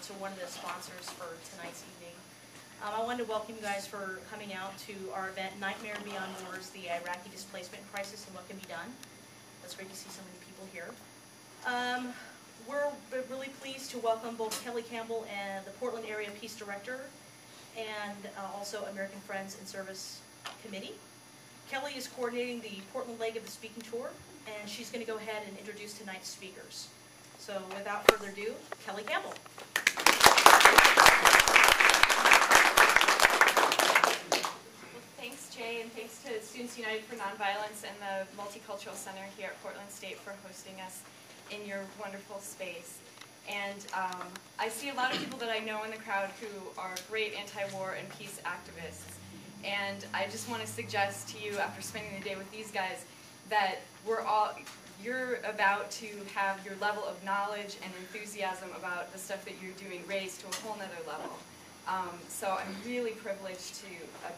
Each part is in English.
So one of the sponsors for tonight's evening. I wanted to welcome you guys for coming out to our event, Nightmare Beyond Wars, the Iraqi Displacement Crisis and What Can Be Done. It's great to see so many people here. We're really pleased to welcome both Kelly Campbell and the Portland Area Peace Director, and also American Friends and Service Committee. Kelly is coordinating the Portland leg of the speaking tour, and she's going to go ahead and introduce tonight's speakers. So without further ado, Kelly Campbell. Thanks, Jay, and thanks to Students United for Nonviolence and the Multicultural Center here at Portland State for hosting us in your wonderful space. And I see a lot of people that I know in the crowd who are great anti-war and peace activists. And I just want to suggest to you, after spending the day with these guys, that you're about to have your level of knowledge and enthusiasm about the stuff that you're doing raised to a whole nother level. So I'm really privileged to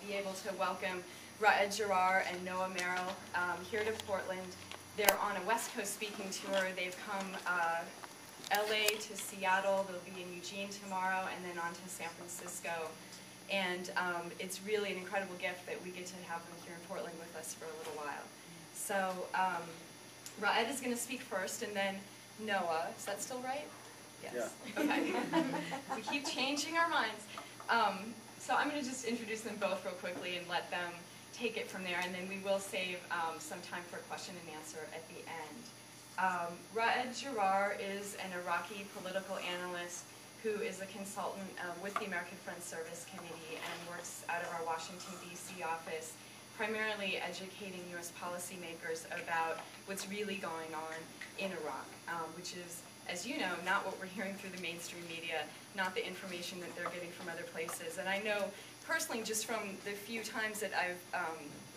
be able to welcome Raed Jarrar and Noah Merrill here to Portland. They're on a West Coast speaking tour. They've come LA to Seattle. They'll be in Eugene tomorrow and then on to San Francisco. And it's really an incredible gift that we get to have them here in Portland with us for a little while. So Raed is going to speak first, and then Noah. Is that still right? Yes. Yeah. Okay. We keep changing our minds. So I'm going to just introduce them both real quickly and let them take it from there, and then we will save some time for question and answer at the end. Raed Jarrar is an Iraqi political analyst who is a consultant with the American Friends Service Committee and works out of our Washington, D.C. office, primarily educating U.S. policymakers about what's really going on in Iraq, which is, as you know, not what we're hearing through the mainstream media, not the information that they're getting from other places. And I know personally, just from the few times that I've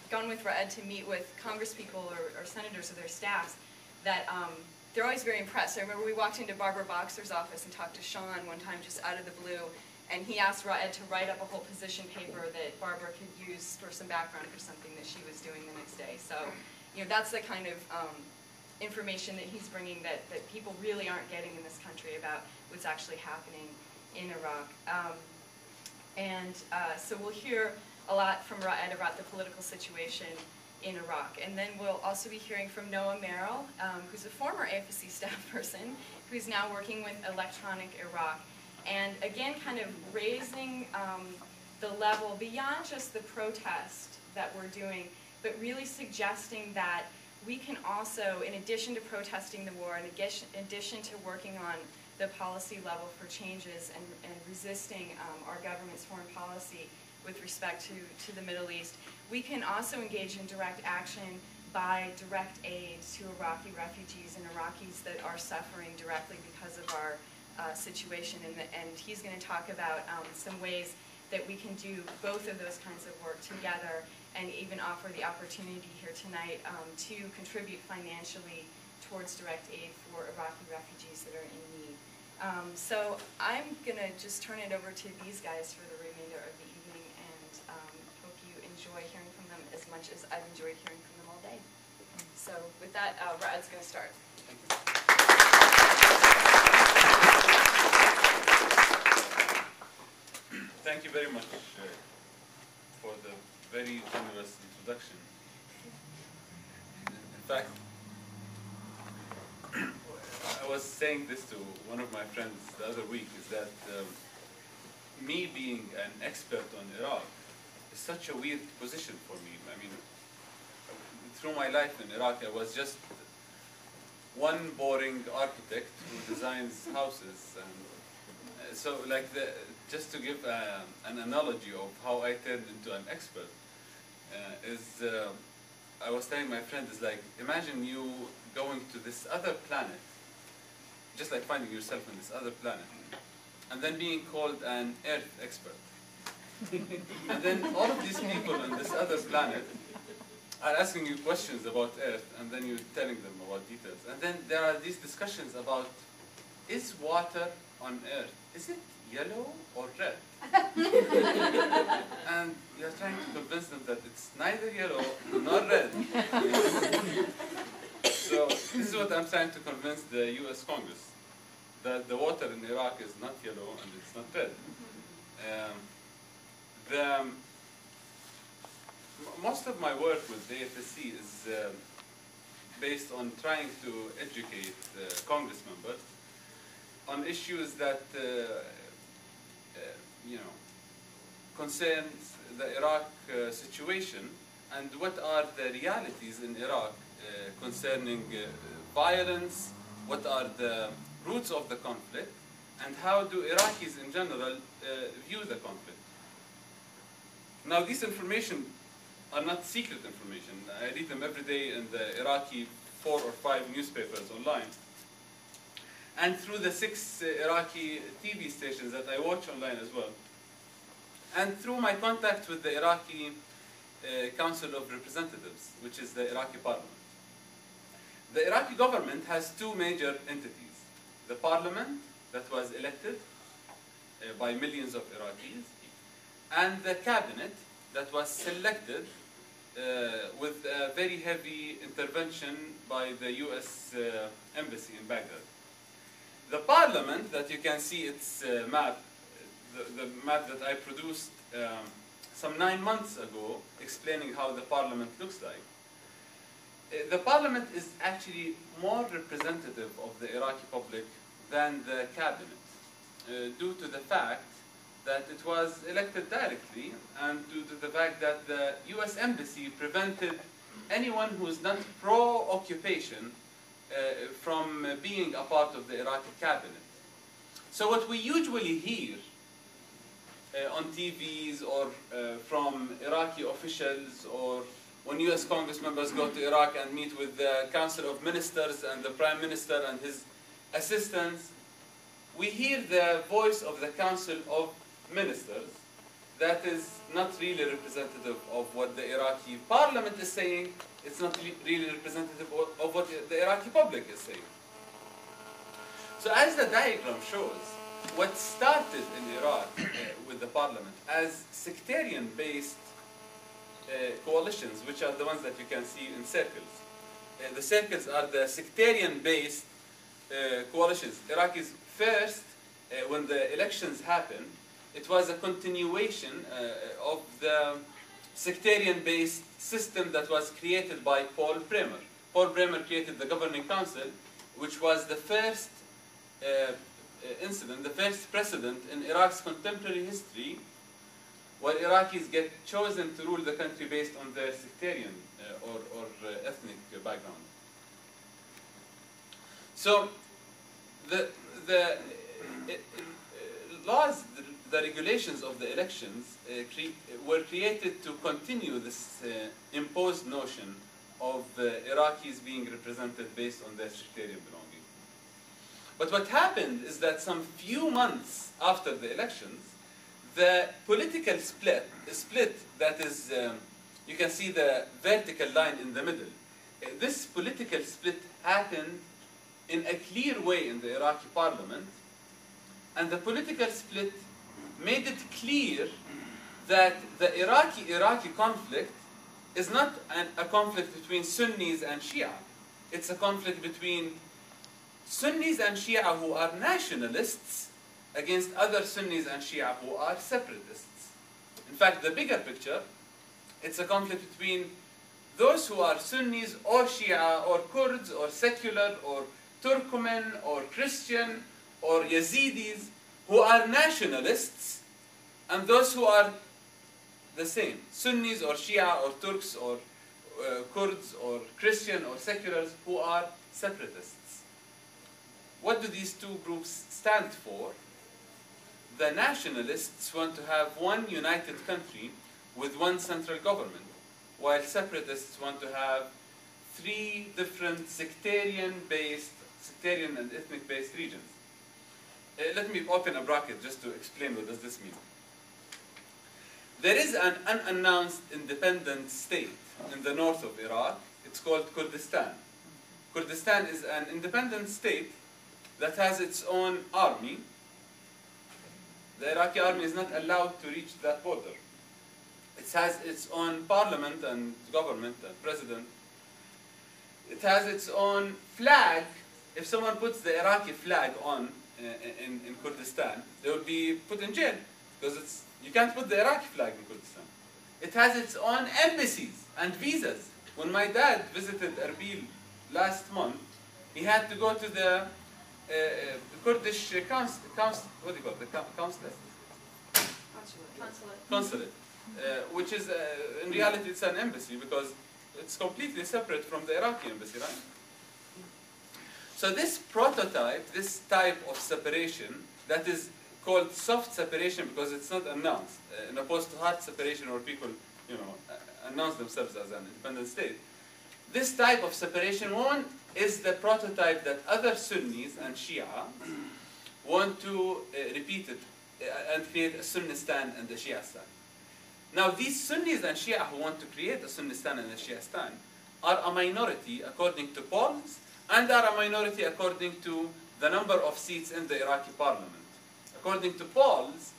gone with Raed to meet with congresspeople or senators or their staffs, that they're always very impressed. I remember we walked into Barbara Boxer's office and talked to Sean one time just out of the blue, and he asked Raed to write up a whole position paper that Barbara could use for some background for something that she was doing the next day. So, you know, that's the kind of information that he's bringing that people really aren't getting in this country about what's actually happening in Iraq. So we'll hear a lot from Raed about the political situation in Iraq. And then we'll also be hearing from Noah Merrill, who's a former AFSC staff person, who's now working with Electronic Iraq. And again, kind of raising the level beyond just the protest that we're doing, but really suggesting that we can also, in addition to protesting the war, in addition to working on the policy level for changes and resisting our government's foreign policy with respect to the Middle East, we can also engage in direct action by direct aid to Iraqi refugees and Iraqis that are suffering directly because of our situation. And he's going to talk about some ways that we can do both of those kinds of work together, and even offer the opportunity here tonight to contribute financially towards direct aid for Iraqi refugees that are in need. So I'm going to just turn it over to these guys for the remainder of the evening, and hope you enjoy hearing from them as much as I've enjoyed hearing from them all day. So with that, Raed's going to start. Thank you very much for the very generous introduction. In fact, I was saying this to one of my friends the other week, is that me being an expert on Iraq is such a weird position for me. I mean, through my life in Iraq, I was just one boring architect who designs houses. And so, like, just to give an analogy of how I turned into an expert, I was telling my friend, is like, imagine you going to this other planet, just like finding yourself on this other planet, and then being called an Earth expert. And then all of these people on this other planet are asking you questions about Earth, and then you're telling them about details. And then there are these discussions about, is water on Earth, is it yellow or red? And you're trying to convince them that it's neither yellow nor red. So this is what I'm trying to convince the US Congress. that the water in Iraq is not yellow and it's not red. Most of my work with the AFSC is based on trying to educate Congress members on issues that concerns the Iraq situation and what are the realities in Iraq concerning violence, what are the roots of the conflict, and how do Iraqis in general view the conflict. Now, these information are not secret information. I read them every day in the Iraqi 4 or 5 newspapers online, and through the 6 Iraqi TV stations that I watch online as well, and through my contact with the Iraqi Council of Representatives, which is the Iraqi parliament. The Iraqi government has 2 major entities. The parliament, that was elected by millions of Iraqis, and the cabinet, that was selected with a very heavy intervention by the US embassy in Baghdad. The parliament, that you can see its map, the map that I produced some 9 months ago, explaining how the parliament looks like. The parliament is actually more representative of the Iraqi public than the cabinet, due to the fact that it was elected directly and due to the fact that the US embassy prevented anyone who is not pro-occupation from being a part of the Iraqi cabinet. So what we usually hear on TVs or from Iraqi officials, or when US Congress members go to Iraq and meet with the Council of Ministers and the Prime Minister and his assistants, we hear the voice of the Council of Ministers that is not really representative of what the Iraqi parliament is saying. It's not really representative of what the Iraqi public is saying. So as the diagram shows, what started in Iraq with the parliament as sectarian-based coalitions, which are the ones that you can see in circles. The circles are the sectarian-based coalitions. Iraqis first, when the elections happened, it was a continuation of the sectarian-based system that was created by Paul Bremer. Paul Bremer created the Governing Council, which was the first incident, the first precedent in Iraq's contemporary history where Iraqis get chosen to rule the country based on their sectarian or ethnic background. So the laws, the regulations of the elections were created to continue this imposed notion of Iraqis being represented based on their sectarian belonging. But what happened is that some few months after the elections, the political split that is, you can see the vertical line in the middle. This political split happened in a clear way in the Iraqi parliament, and the political split made it clear that the Iraqi conflict is not a conflict between Sunnis and Shia. It's a conflict between Sunnis and Shia who are nationalists against other Sunnis and Shia who are separatists. In fact, the bigger picture, it's a conflict between those who are Sunnis or Shia or Kurds or secular or Turkmen or Christian or Yazidis who are nationalists, and those who are the same, Sunnis or Shia or Turks or Kurds or Christian or seculars who are separatists. What do these two groups stand for? The nationalists want to have one united country with one central government, while separatists want to have 3 different sectarian and ethnic-based regions. Let me open a bracket just to explain what does this mean. There is an unannounced independent state in the north of Iraq. It's called Kurdistan. Kurdistan is an independent state that has its own army. The Iraqi army is not allowed to reach that border. It has its own parliament and government and president. It has its own flag. If someone puts the Iraqi flag on in Kurdistan, they would be put in jail because you can't put the Iraqi flag in Kurdistan. It has its own embassies and visas. When my dad visited Erbil last month, he had to go to the Kurdish what do you call it? The consulate? Consulate. Which is, in reality, it's an embassy because it's completely separate from the Iraqi embassy, right? So this prototype, this type of separation that is called soft separation because it's not announced, in opposed to hard separation where people, announce themselves as an independent state. This type of separation, one, is the prototype that other Sunnis and Shia want to repeat it and create a Sunnistan and a Shiastan. Now, these Sunnis and Shia who want to create a Sunnistan and a Shiastan are a minority according to polls, and are a minority according to the number of seats in the Iraqi parliament. According to polls,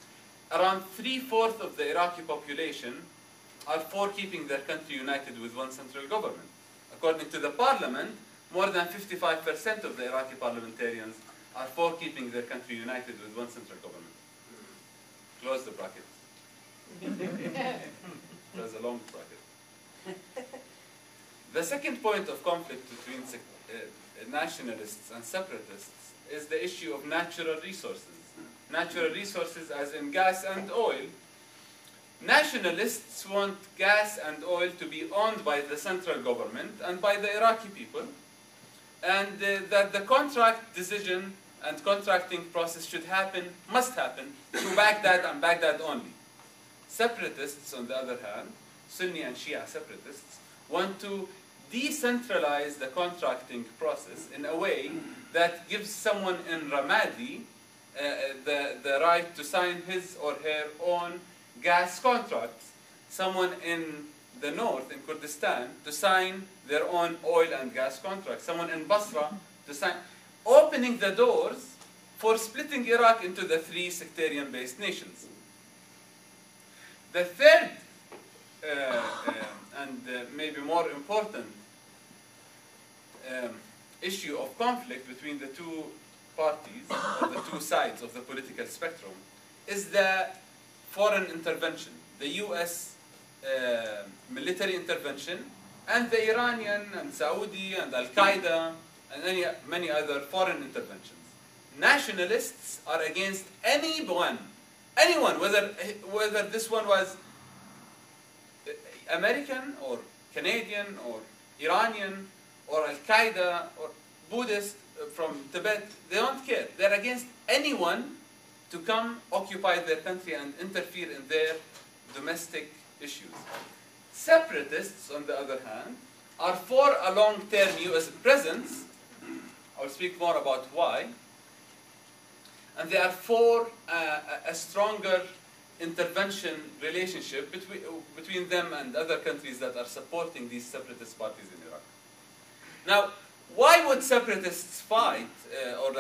around 3/4 of the Iraqi population are for keeping their country united with one central government. According to the parliament, more than 55% of the Iraqi parliamentarians are for keeping their country united with one central government. Close the bracket. There's a long bracket. The second point of conflict between nationalists and separatists is the issue of natural resources. Natural resources as in gas and oil. Nationalists want gas and oil to be owned by the central government and by the Iraqi people, and that the contract decision and contracting process must happen through Baghdad and Baghdad only. Separatists, on the other hand, Sunni and Shia separatists, want to decentralize the contracting process in a way that gives someone in Ramadi the right to sign his or her own gas contracts, someone in the north, in Kurdistan, to sign their own oil and gas contracts, someone in Basra to sign, opening the doors for splitting Iraq into the 3 sectarian-based nations. The third and maybe more important issue of conflict between the two parties, or the two sides of the political spectrum, is the foreign intervention, the US military intervention, and the Iranian and Saudi and Al-Qaeda and many other foreign interventions. Nationalists are against anyone, whether this one was American or Canadian or Iranian or Al-Qaeda or Buddhist from Tibet. They don't care. They're against anyone to come occupy their country and interfere in their domestic issues. Separatists, on the other hand, are for a long-term US presence. I'll speak more about why. And they are for a stronger intervention relationship between them and other countries that are supporting these separatist parties in Iraq. Now, why would separatists fight or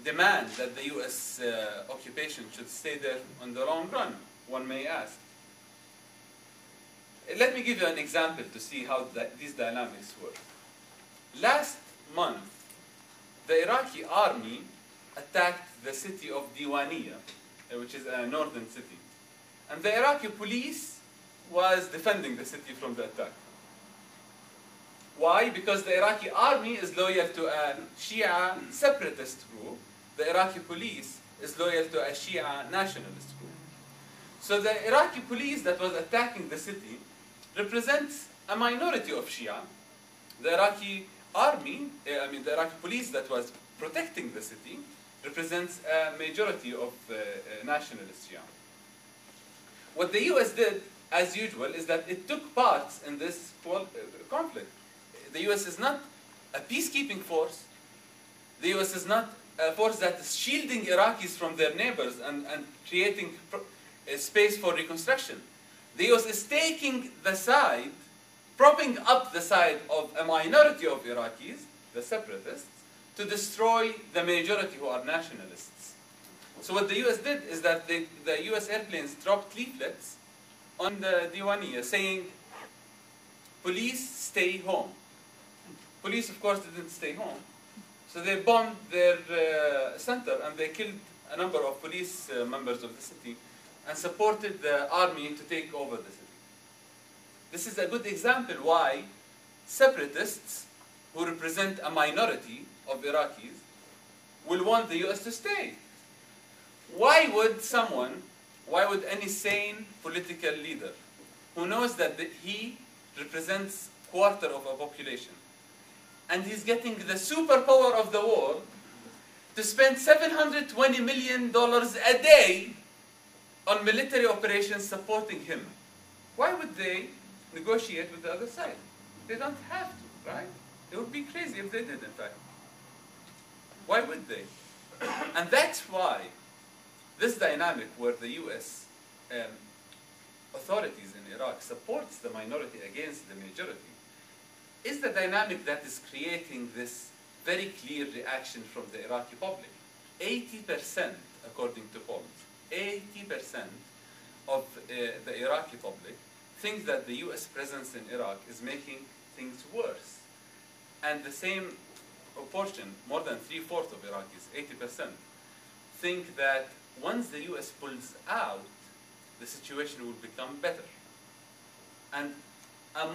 demand that the US occupation should stay there in the long run, one may ask? Let me give you an example to see how these dynamics work. Last month, the Iraqi army attacked the city of Diwaniyah, which is a northern city. And the Iraqi police was defending the city from the attack. Why? Because the Iraqi army is loyal to a Shia separatist group. The Iraqi police is loyal to a Shia nationalist group. So the Iraqi police that was attacking the city represents a minority of Shia. The Iraqi army, the Iraqi police that was protecting the city represents a majority of nationalist Shia. What the US did, as usual, is that it took parts in this conflict. The US is not a peacekeeping force. The US is not a force that is shielding Iraqis from their neighbors and creating a space for reconstruction. The US is taking the side, propping up the side of a minority of Iraqis, the separatists, to destroy the majority who are nationalists. So what the US did is that the US airplanes dropped leaflets on the Diwaniyah saying, police stay home. Police, of course, didn't stay home. So they bombed their center and they killed a number of police members of the city and supported the army to take over the city. This is a good example why separatists, who represent a minority of Iraqis, will want the US to stay. Why would any sane political leader who knows that he represents a quarter of a population and he's getting the superpower of the world to spend $720 million a day on military operations supporting him, why would they negotiate with the other side? They don't have to, right? It would be crazy if they did, in fact. Why would they? And that's why this dynamic where the US authorities in Iraq supports the minority against the majority is the dynamic that is creating this very clear reaction from the Iraqi public. 80%, according to polls, 80% of the Iraqi public think that the US presence in Iraq is making things worse. And the same proportion, more than 3/4 of Iraqis, 80%, think that once the US pulls out, the situation will become better. And a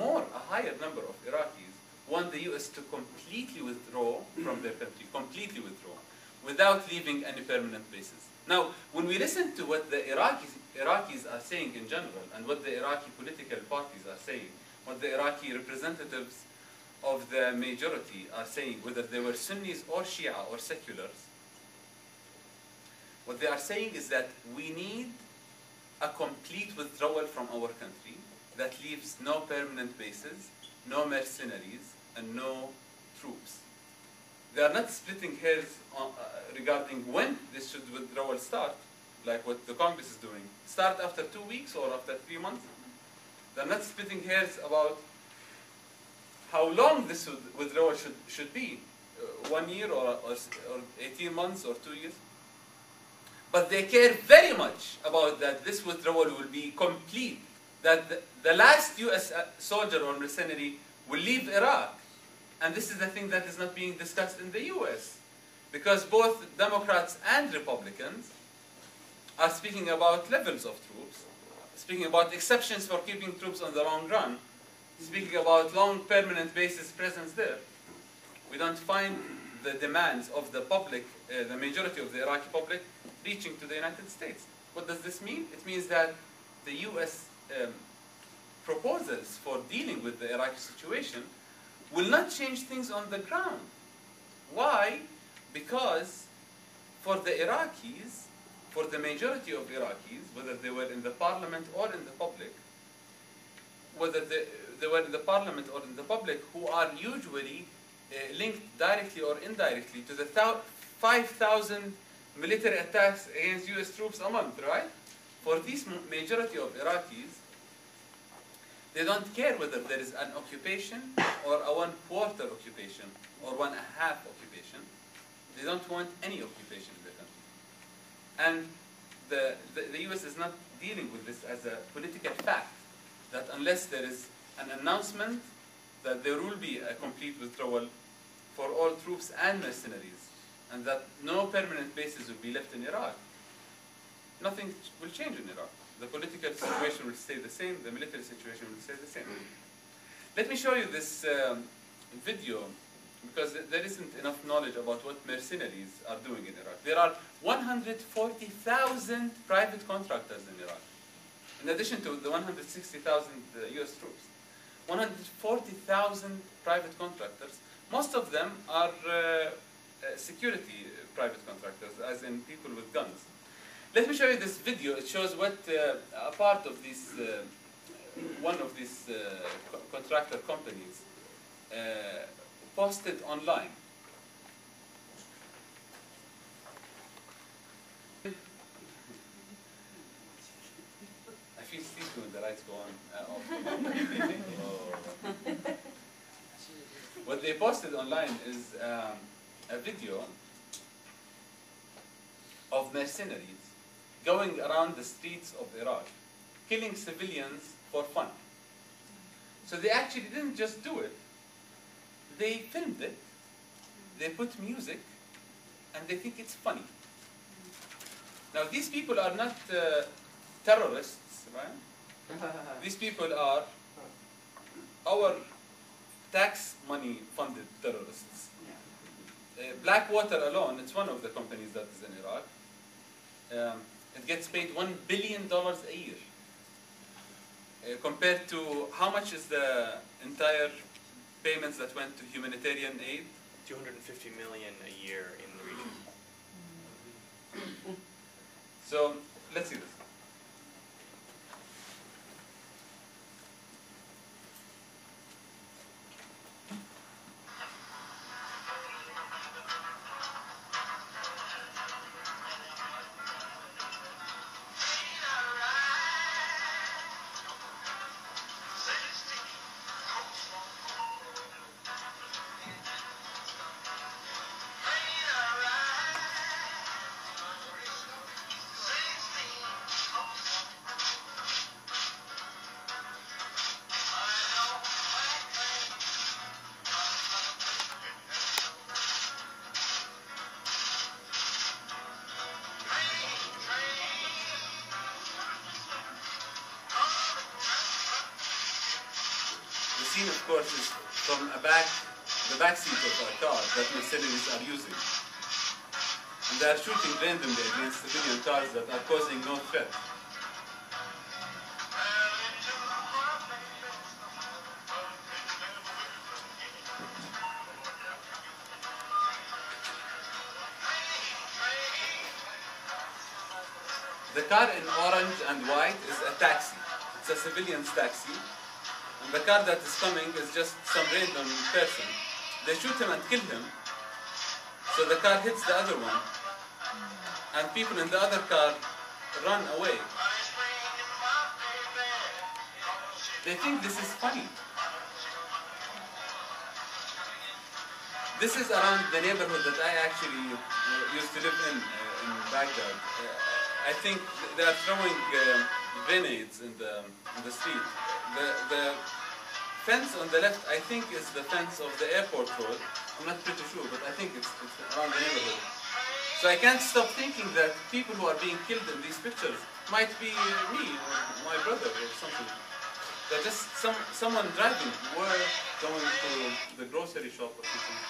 higher number of Iraqis want the US to completely withdraw from their country, completely withdraw, without leaving any permanent bases. Now, when we listen to what the Iraqis are saying in general, and what the Iraqi political parties are saying, what the Iraqi representatives of the majority are saying, whether they were Sunnis or Shia or seculars, what they are saying is that we need a complete withdrawal from our country that leaves no permanent bases, no mercenaries, and no troops. They are not splitting hairs regarding when this withdrawal start, like what the Congress is doing. Start after 2 weeks or after 3 months. They're not splitting hairs about how long this withdrawal should be, 1 year or 18 months or 2 years. But they care very much about that this withdrawal will be complete, that the last US soldier or mercenary will leave Iraq. And this is the thing that is not being discussed in the US, because both Democrats and Republicans are speaking about levels of troops, speaking about exceptions for keeping troops on the long run, speaking about long permanent bases presence there. We don't find the demands of the public, the majority of the Iraqi public, reaching to the United States. What does this mean? It means that the US proposals for dealing with the Iraqi situation will not change things on the ground. Why? Because for the Iraqis, for the majority of Iraqis, whether they were in the parliament or in the public, whether they were in the parliament or in the public, who are usually linked directly or indirectly to the 5,000 military attacks against US troops a month, right? For this majority of Iraqis, they don't care whether there is an occupation or a 1/4 occupation or 1/2 occupation. They don't want any occupation in their country. And the US is not dealing with this as a political fact, that unless there is an announcement that there will be a complete withdrawal for all troops and mercenaries, and that no permanent bases will be left in Iraq, nothing will change in Iraq. The political situation will stay the same, the military situation will stay the same. Let me show you this video, because there isn't enough knowledge about what mercenaries are doing in Iraq. There are 140,000 private contractors in Iraq, in addition to the 160,000 US troops. 140,000 private contractors. Most of them are security private contractors, as in people with guns. Let me show you this video. It shows what a part of this, one of these contractor companies posted online. I feel sleepy when the lights go on. What they posted online is a video of mercenaries going around the streets of Iraq, killing civilians for fun. So they actually didn't just do it, they filmed it, they put music, and they think it's funny. Now, these people are not terrorists, right? These people are our tax money funded terrorists. Blackwater alone, it's one of the companies that is in Iraq. It gets paid $1 billion a year. Compared to how much is the entire payments that went to humanitarian aid? 250 million a year in the region. So let's see this. The scene, of course, is from the back seat of a car that Mercedes are using. And they are shooting randomly against civilian cars that are causing no threat. The car in orange and white is a taxi. It's a civilian's taxi. And the car that is coming is just some random person. They shoot him and kill him. So the car hits the other one. And people in the other car run away. They think this is funny. This is around the neighborhood that I actually used to live in Baghdad. I think they are throwing grenades in the street. The fence on the left, I think, is the fence of the airport road. I'm not pretty sure, but I think it's around the neighborhood. So I can't stop thinking that people who are being killed in these pictures might be me or my brother or something. They're just someone driving. We're going to the grocery shop or something.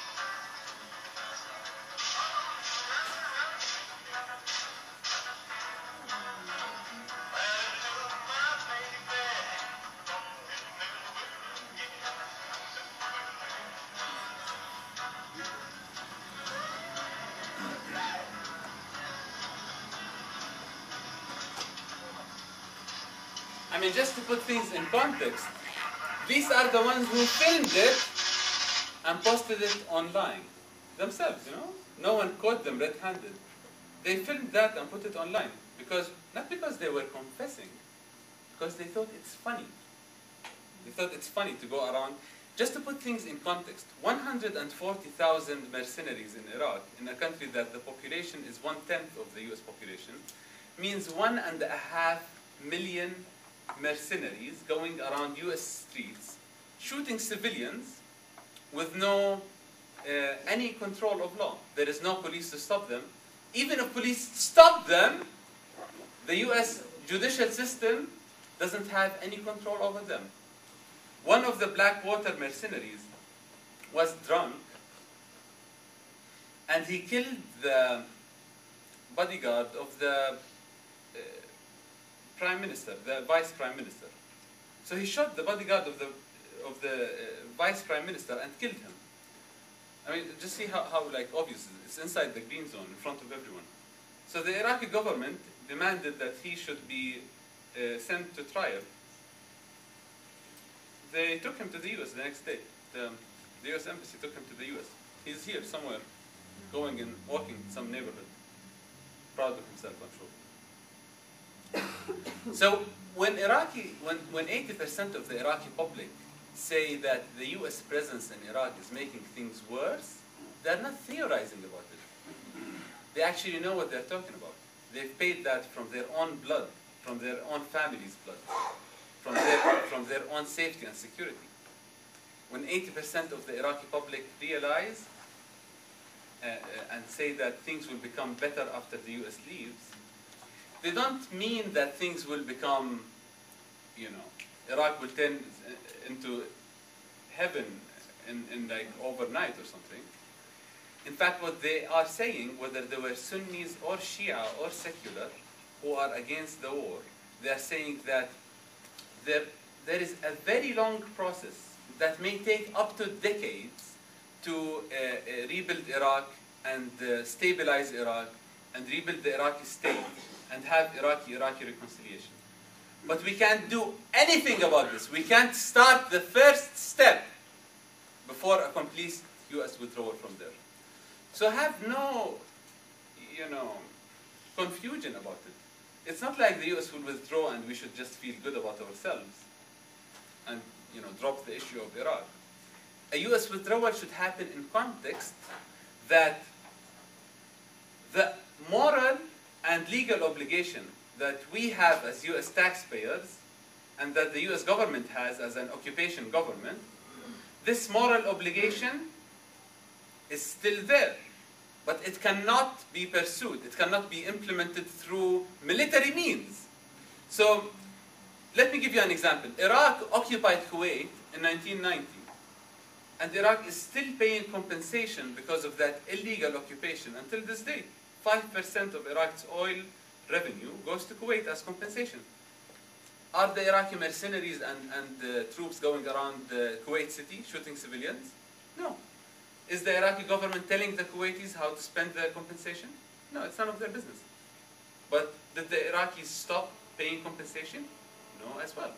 I mean, just to put things in context, these are the ones who filmed it and posted it online themselves, you know? No one caught them red-handed. They filmed that and put it online not because they were confessing, because they thought it's funny. They thought it's funny to go around. Just to put things in context, 140,000 mercenaries in Iraq, in a country that the population is 1/10 of the US population, means 1.5 million mercenaries going around US streets, shooting civilians with no any control of law. There is no police to stop them. Even if police stop them, the US judicial system doesn't have any control over them. One of the Blackwater mercenaries was drunk, and he killed the bodyguard of the Prime Minister, the Vice Prime Minister. So he shot the bodyguard of the Vice Prime Minister and killed him. I mean, just see how like obvious it is. It's inside the green zone, in front of everyone. So the Iraqi government demanded that he should be sent to trial. They took him to the US the next day. The US embassy took him to the US. He's here somewhere, going and walking in some neighborhood. Proud of himself, I'm sure. So when 80% of the Iraqi public say that the US presence in Iraq is making things worse, they're not theorizing about it. They actually know what they're talking about. They've paid that from their own blood, from their own family's blood, from their own safety and security. When 80% of the Iraqi public realize and say that things will become better after the US leaves, they don't mean that things will become, you know, Iraq will turn into heaven in like overnight or something. In fact, what they are saying, whether they were Sunnis or Shia or secular who are against the war, they are saying that there is a very long process that may take up to decades to rebuild Iraq and stabilize Iraq and rebuild the Iraqi state and have Iraqi reconciliation. But we can't do anything about this. We can't start the first step before a complete US withdrawal from there. So have no, you know, confusion about it. It's not like the US will withdraw and we should just feel good about ourselves and, you know, drop the issue of Iraq. A US withdrawal should happen in context that the moral and legal obligation that we have as US taxpayers and that the US government has as an occupation government, this moral obligation is still there. But it cannot be pursued. It cannot be implemented through military means. So let me give you an example. Iraq occupied Kuwait in 1990. And Iraq is still paying compensation because of that illegal occupation until this day. 5% of Iraq's oil revenue goes to Kuwait as compensation. Are the Iraqi mercenaries and troops going around Kuwait city shooting civilians? No. Is the Iraqi government telling the Kuwaitis how to spend their compensation? No, it's none of their business. But did the Iraqis stop paying compensation? No, as well.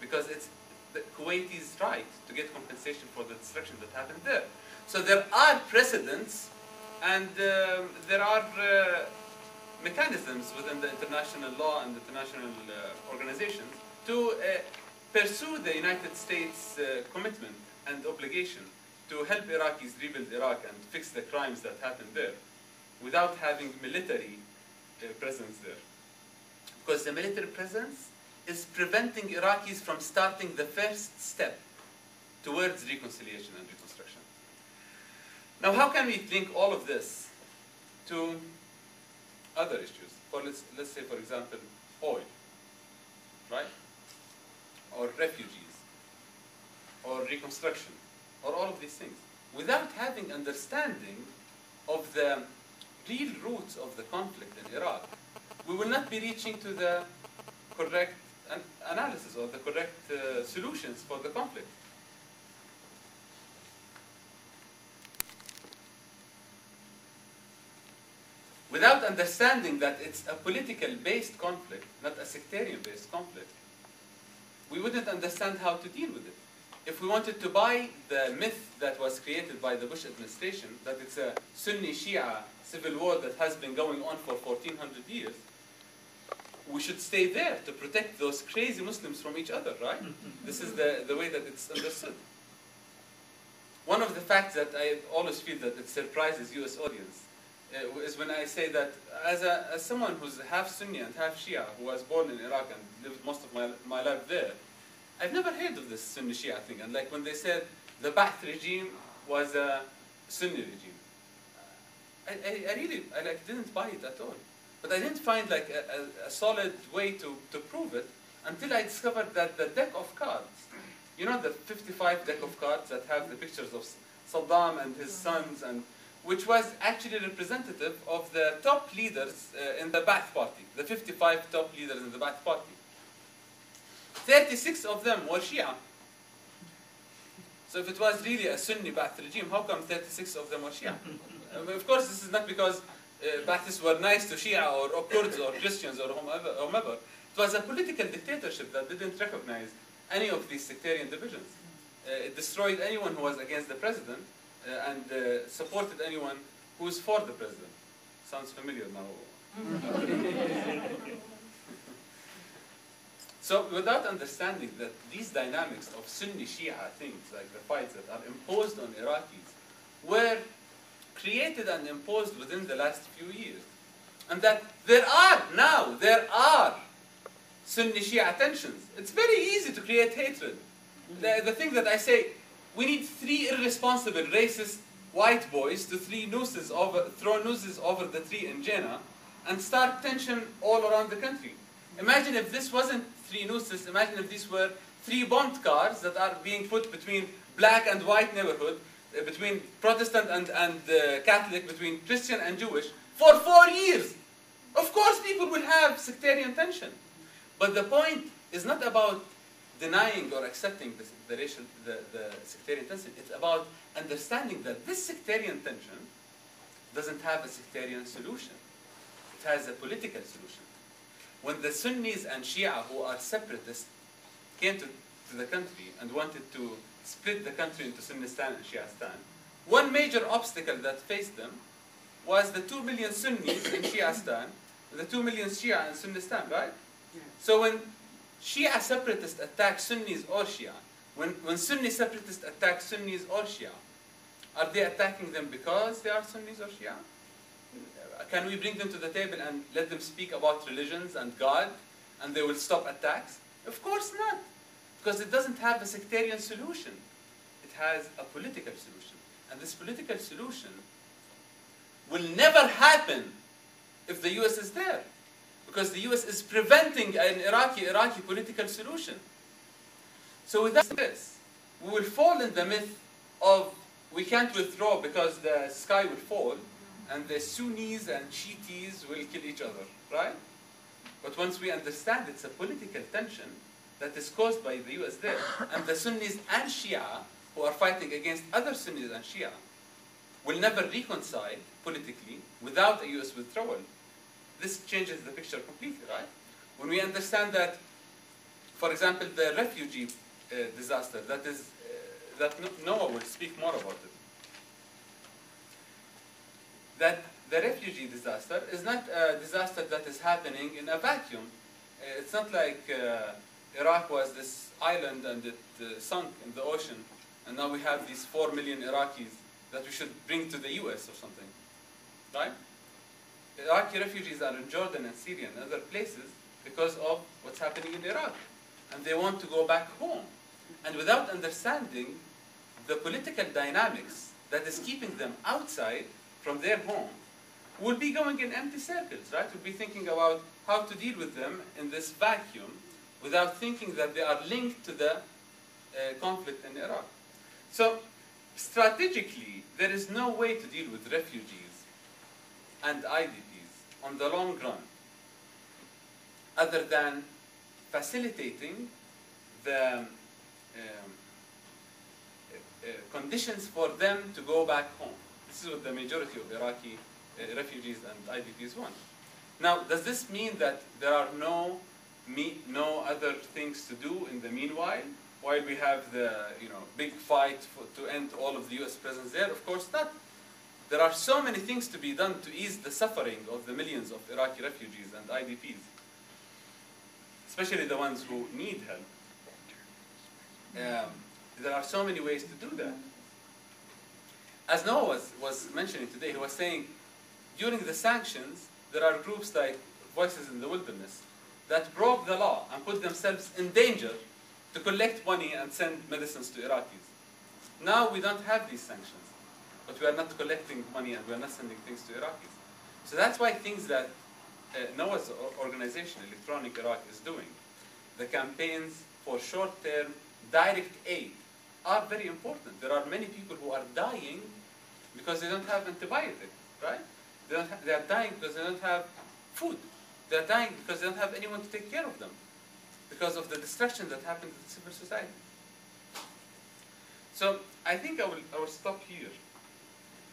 Because it's the Kuwaitis' right to get compensation for the destruction that happened there. So there are precedents and there are mechanisms within the international law and international organizations to pursue the United States commitment and obligation to help Iraqis rebuild Iraq and fix the crimes that happened there without having military presence there. Because the military presence is preventing Iraqis from starting the first step towards reconciliation and reconstruction. Now, how can we link all of this to other issues? Let's say, for example, oil, right? Or refugees, or reconstruction, or all of these things. Without having understanding of the real roots of the conflict in Iraq, we will not be reaching to the correct analysis or the correct solutions for the conflict. Without understanding that it's a political-based conflict, not a sectarian-based conflict, we wouldn't understand how to deal with it. If we wanted to buy the myth that was created by the Bush administration, that it's a Sunni-Shia civil war that has been going on for 1400 years, we should stay there to protect those crazy Muslims from each other, right? This is the way that it's understood. One of the facts that I always feel that it surprises US audience is when I say that as someone who's half Sunni and half Shia, who was born in Iraq and lived most of my life there, I've never heard of this Sunni Shia thing. And like when they said the Ba'ath regime was a Sunni regime, I really didn't buy it at all. But I didn't find like a solid way to prove it until I discovered that the deck of cards, you know, the 55 deck of cards that have the pictures of Saddam and his sons, and which was actually representative of the top leaders in the Ba'ath party, the 55 top leaders in the Ba'ath party. 36 of them were Shia. So if it was really a Sunni Ba'ath regime, how come 36 of them were Shia? Of course, this is not because Ba'athists were nice to Shia or Kurds or Christians or whomever. It was a political dictatorship that didn't recognize any of these sectarian divisions. It destroyed anyone who was against the president and supported anyone who was for the president. Sounds familiar now. So without understanding that these dynamics of Sunni-Shia things, like the fights that are imposed on Iraqis, were created and imposed within the last few years, and that there are Sunni-Shia tensions. It's very easy to create hatred. The thing that I say, we need 3 irresponsible, racist white boys to throw nooses over the tree in Jannah and start tension all around the country. Imagine if this wasn't 3 nooses, imagine if these were 3 bombed cars that are being put between black and white neighborhood, between Protestant and Catholic, between Christian and Jewish, for 4 years. Of course people will have sectarian tension. But the point is not about denying or accepting the sectarian tension. It's about understanding that this sectarian tension doesn't have a sectarian solution. It has a political solution. When the Sunnis and Shia, who are separatists, came to the country and wanted to split the country into Sunnistan and Shiastan, one major obstacle that faced them was the 2 million Sunnis in Shiastan, the 2 million Shia in Sunnistan, right? Yeah. So when Shia separatists attack Sunnis or Shia, when Sunni separatists attack Sunnis or Shia, are they attacking them because they are Sunnis or Shia? Can we bring them to the table and let them speak about religions and God, and they will stop attacks? Of course not, because it doesn't have a sectarian solution. It has a political solution. And this political solution will never happen if the US is there, because the US is preventing an Iraqi political solution. So without this, we will fall in the myth of we can't withdraw because the sky will fall, and the Sunnis and Shiites will kill each other, right? But once we understand it's a political tension that is caused by the US there, and the Sunnis and Shia, who are fighting against other Sunnis and Shia, will never reconcile politically without a US withdrawal, this changes the picture completely, right? When we understand that, for example, the refugee disaster, that Noah will speak more about it, that the refugee disaster is not a disaster that is happening in a vacuum. It's not like Iraq was this island and it sunk in the ocean, and now we have these 4 million Iraqis that we should bring to the US or something, right? Iraqi refugees are in Jordan and Syria and other places because of what's happening in Iraq, and they want to go back home. And without understanding the political dynamics that is keeping them outside from their home, we'll be going in empty circles, right? We'll be thinking about how to deal with them in this vacuum without thinking that they are linked to the conflict in Iraq. So strategically, there is no way to deal with refugees and IDPs on the long run other than facilitating the conditions for them to go back home. This is what the majority of Iraqi refugees and IDPs want. Now, does this mean that there are no other things to do in the meanwhile, while we have the big fight to end all of the US presence there? Of course not. There are so many things to be done to ease the suffering of the millions of Iraqi refugees and IDPs, especially the ones who need help. There are so many ways to do that. As Noah was mentioning today, he was saying, during the sanctions, there are groups like Voices in the Wilderness that broke the law and put themselves in danger to collect money and send medicines to Iraqis. Now we don't have these sanctions, but we are not collecting money and we are not sending things to Iraqis. So that's why things that Noah's organization, Electronic Iraq, is doing, the campaigns for short-term direct aid, are very important. There are many people who are dying because they don't have antibiotic, right? They are dying because they don't have food. They are dying because they don't have anyone to take care of them because of the destruction that happened to civil society. So I think I will stop here.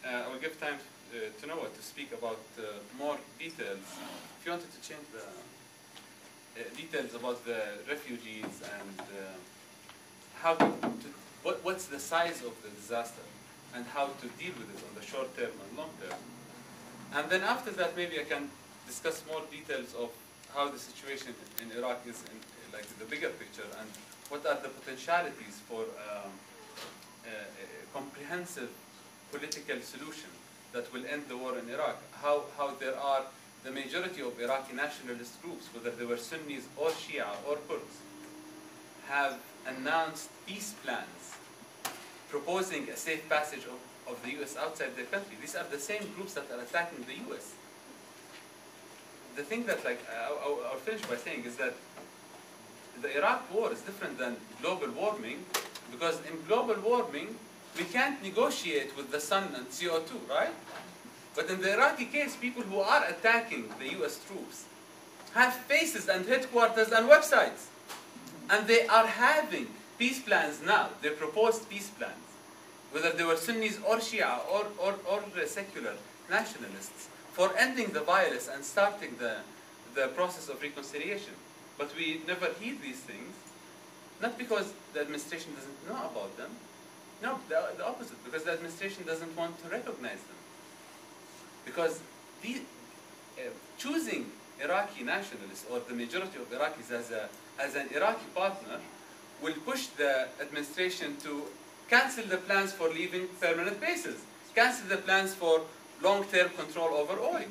I will give time to Noah to speak about more details. If you wanted to change the details about the refugees and what's the size of the disaster and how to deal with it on the short term and long term. And then after that, maybe I can discuss more details of how the situation in Iraq is in like the bigger picture and what are the potentialities for a comprehensive political solution that will end the war in Iraq. How there are the majority of Iraqi nationalist groups, whether they were Sunnis or Shia or Kurds, have announced peace plans proposing a safe passage of the US outside their country. These are the same groups that are attacking the US. The thing that, like, I'll finish by saying is that the Iraq war is different than global warming, because in global warming, we can't negotiate with the sun and CO2, right? But in the Iraqi case, people who are attacking the US troops have faces and headquarters and websites. And they are having peace plans now, their proposed peace plans, whether they were Sunnis or Shia or the secular nationalists, for ending the violence and starting the process of reconciliation. But we never hear these things, not because the administration doesn't know about them, no, the opposite, because the administration doesn't want to recognize them. Because choosing Iraqi nationalists, or the majority of Iraqis as an Iraqi partner, will push the administration to cancel the plans for leaving permanent bases, cancel the plans for long-term control over oil.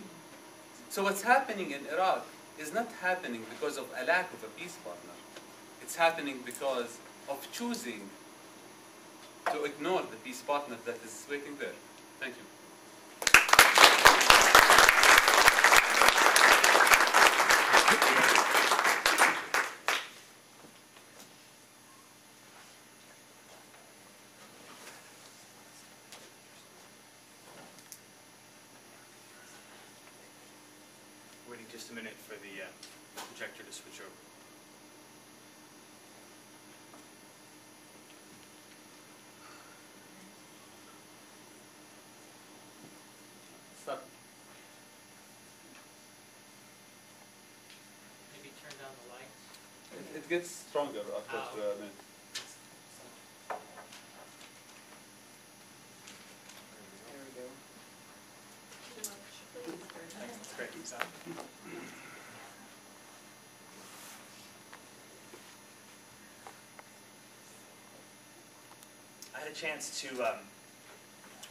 So what's happening in Iraq is not happening because of a lack of a peace partner. It's happening because of choosing to ignore the peace partner that is waiting there. Thank you. Waiting just a minute for the projector to switch over. Stop. Maybe turn down the lights. It gets stronger after a minute. Great. I had a chance to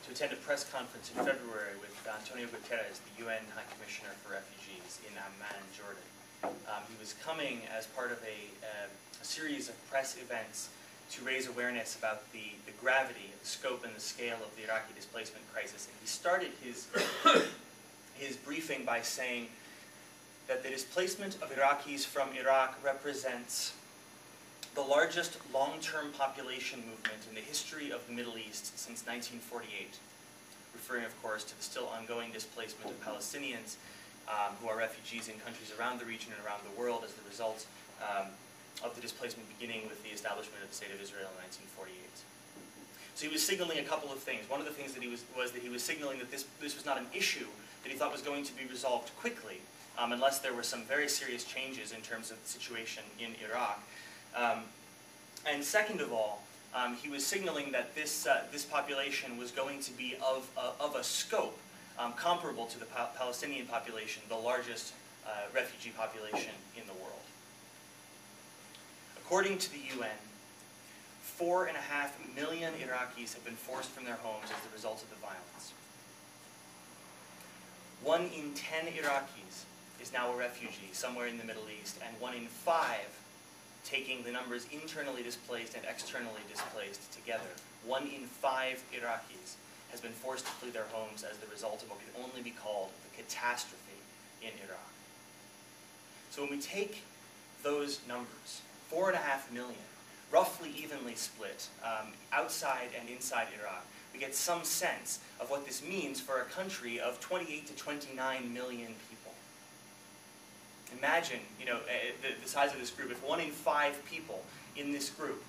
attend a press conference in February with Antonio Guterres, the UN High Commissioner for Refugees in Amman, Jordan. He was coming as part of a series of press events to raise awareness about the gravity, the scope, and the scale of the Iraqi displacement crisis. And he started his briefing by saying that the displacement of Iraqis from Iraq represents the largest long-term population movement in the history of the Middle East since 1948, referring, of course, to the still ongoing displacement of Palestinians who are refugees in countries around the region and around the world as the result of the displacement beginning with the establishment of the State of Israel in 1948. So he was signaling a couple of things. One of the things that he was signaling that this was not an issue that he thought was going to be resolved quickly, unless there were some very serious changes in terms of the situation in Iraq. And second of all, he was signaling that this population was going to be of a scope comparable to the Palestinian population, the largest refugee population in the world. According to the UN, 4.5 million Iraqis have been forced from their homes as the result of the violence. 1 in 10 Iraqis is now a refugee somewhere in the Middle East, and 1 in 5, taking the numbers internally displaced and externally displaced together, 1 in 5 Iraqis has been forced to flee their homes as the result of what could only be called the catastrophe in Iraq. So when we take those numbers, 4.5 million, roughly evenly split outside and inside Iraq, we get some sense of what this means for a country of 28 to 29 million people. Imagine, the size of this group. If 1 in 5 people in this group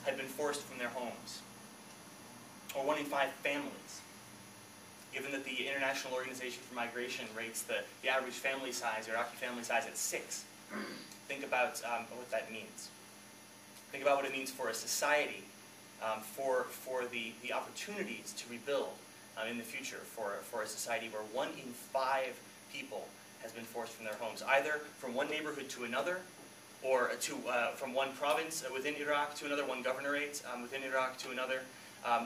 had been forced from their homes, or 1 in 5 families, given that the International Organization for Migration rates the average family size, Iraqi family size, at 6. Think about what that means. Think about what it means for a society, for the opportunities to rebuild in the future, for a society where 1 in 5 people has been forced from their homes, either from one neighborhood to another, or from one province within Iraq to another, one governorate within Iraq to another,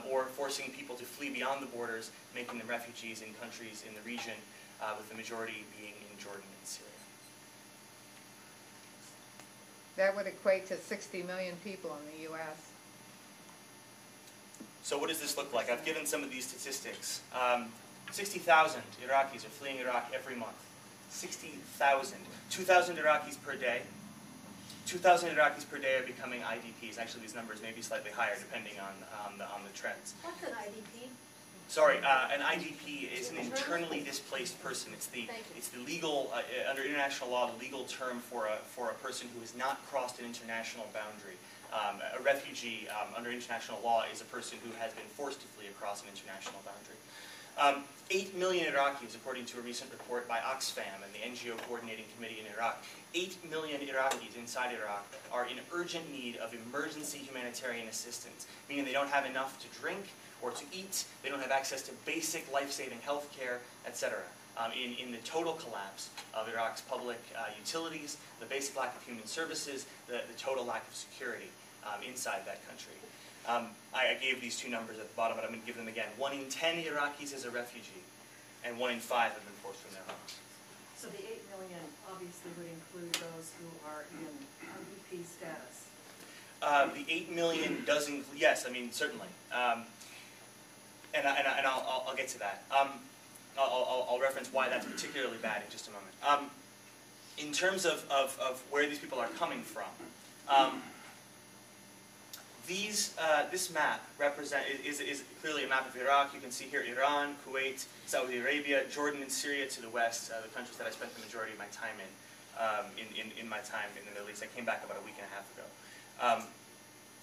or forcing people to flee beyond the borders, making them refugees in countries in the region, with the majority being in Jordan and Syria. That would equate to 60 million people in the U.S. So what does this look like? I've given some of these statistics. 60,000 Iraqis are fleeing Iraq every month. 60,000. 2,000 Iraqis per day. 2,000 Iraqis per day are becoming IDPs. Actually, these numbers may be slightly higher depending on the trends. What's an IDP? Sorry, an IDP is an internally displaced person. It's the legal under international law, the legal term for a person who has not crossed an international boundary. A refugee under international law is a person who has been forced to flee across an international boundary. 8 million Iraqis, according to a recent report by Oxfam and the NGO Coordinating Committee in Iraq, 8 million Iraqis inside Iraq are in urgent need of emergency humanitarian assistance, meaning they don't have enough to drink or to eat, they don't have access to basic life-saving health care, etc. In the total collapse of Iraq's public utilities, the basic lack of human services, the total lack of security inside that country. I gave these two numbers at the bottom, but I'm going to give them again. 1 in 10 Iraqis is a refugee, and 1 in 5 have been forced from their homes. So the 8 million obviously would include those who are in IDP status. The 8 million does include, yes, I mean, certainly. And I'll get to that. I'll reference why that's particularly bad in just a moment. In terms of where these people are coming from, this map is clearly a map of Iraq. You can see here Iran, Kuwait, Saudi Arabia, Jordan and Syria to the west, the countries that I spent the majority of my time in my time in the Middle East. I came back about a week and a half ago.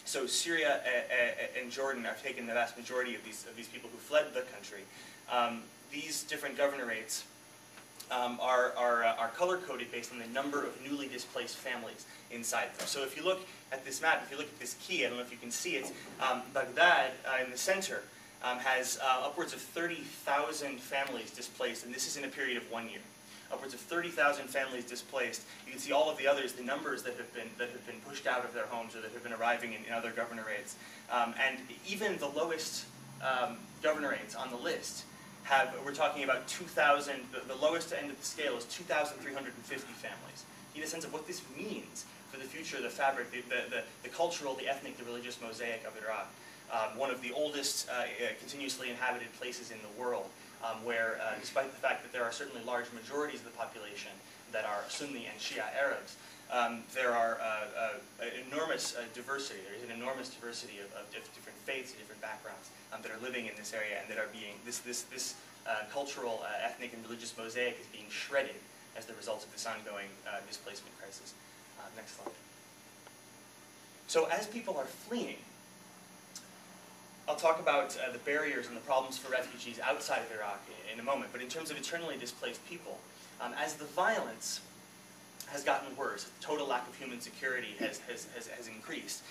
So Syria and Jordan have taken the vast majority of these people who fled the country. These different governorates are color-coded based on the number of newly displaced families inside them. So if you look at this map, if you look at this key, I don't know if you can see it, Baghdad in the center has upwards of 30,000 families displaced, and this is in a period of 1 year. Upwards of 30,000 families displaced. You can see all of the others, the numbers that have been pushed out of their homes or that have been arriving in other governorates. And even the lowest governorates on the list we're talking about 2,000, the lowest end of the scale is 2,350 families. You get a sense of what this means for the future, the fabric, the cultural, the ethnic, the religious mosaic of Iraq. One of the oldest continuously inhabited places in the world, where despite the fact that there are certainly large majorities of the population that are Sunni and Shia Arabs, there are enormous diversity. There is an enormous diversity of different faiths and different backgrounds that are living in this area, and that are being this cultural, ethnic, and religious mosaic is being shredded as the result of this ongoing displacement crisis. Next slide. So as people are fleeing, I'll talk about the barriers and the problems for refugees outside of Iraq in a moment. But in terms of internally displaced people, as the violence has gotten worse, the total lack of human security has increased.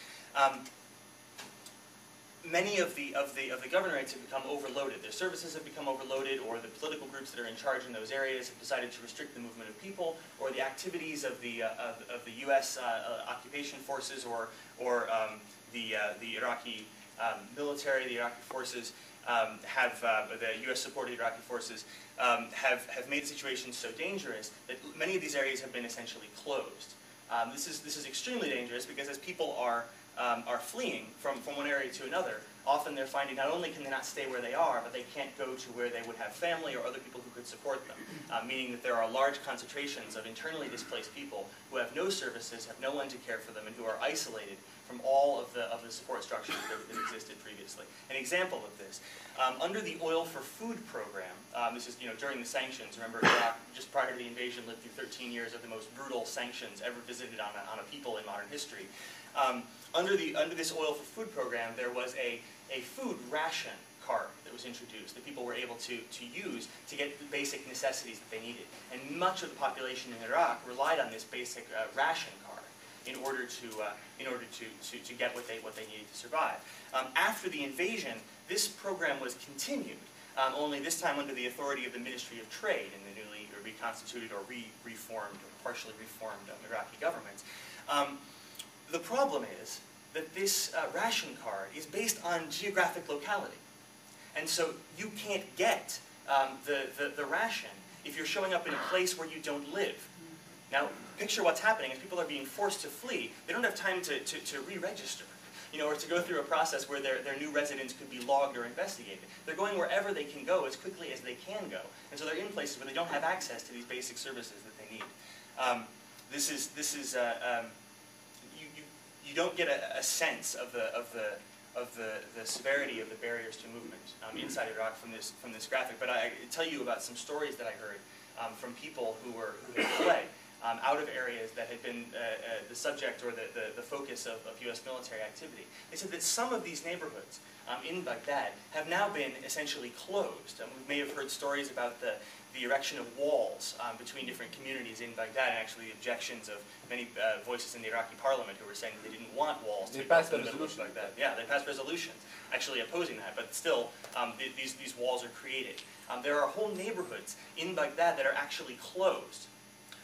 Many of the governorates have become overloaded. Their services have become overloaded, or the political groups that are in charge in those areas have decided to restrict the movement of people, or the activities of the U.S. Occupation forces, or the Iraqi military, the Iraqi forces the U.S.-supported Iraqi forces have made the situation so dangerous that many of these areas have been essentially closed. This is extremely dangerous because as people are fleeing from one area to another, often they're finding not only can they not stay where they are, but they can't go to where they would have family or other people who could support them, meaning that there are large concentrations of internally displaced people who have no services, have no one to care for them, and who are isolated from all of the support structures that existed previously. An example of this, under the Oil for Food program, this is during the sanctions. Remember, Iraq just prior to the invasion lived through 13 years of the most brutal sanctions ever visited on a people in modern history. Under this Oil for Food program, there was a food ration card that was introduced that people were able to use to get the basic necessities that they needed. And much of the population in Iraq relied on this basic ration card in order to get what they needed to survive. After the invasion, this program was continued, only this time under the authority of the Ministry of Trade in the newly reconstituted or reformed or partially reformed Iraqi government. The problem is that this ration card is based on geographic locality. And so you can't get the ration if you're showing up in a place where you don't live. Now, picture what's happening. As people are being forced to flee, they don't have time to re-register. or to go through a process where their new residence could be logged or investigated. They're going wherever they can go as quickly as they can go, and so they're in places where they don't have access to these basic services that they need. You don't get a sense of the severity of the barriers to movement inside Iraq from this graphic, but I tell you about some stories that I heard from people who had fled out of areas that had been the subject or the focus of U.S. military activity. They said that some of these neighborhoods in Baghdad have now been essentially closed. We may have heard stories about the erection of walls between different communities in Baghdad, and actually the objections of many voices in the Iraqi parliament who were saying that they didn't want walls to be built in the middle of Baghdad. Yeah, they passed resolutions actually opposing that, but still these walls are created. There are whole neighborhoods in Baghdad that are actually closed,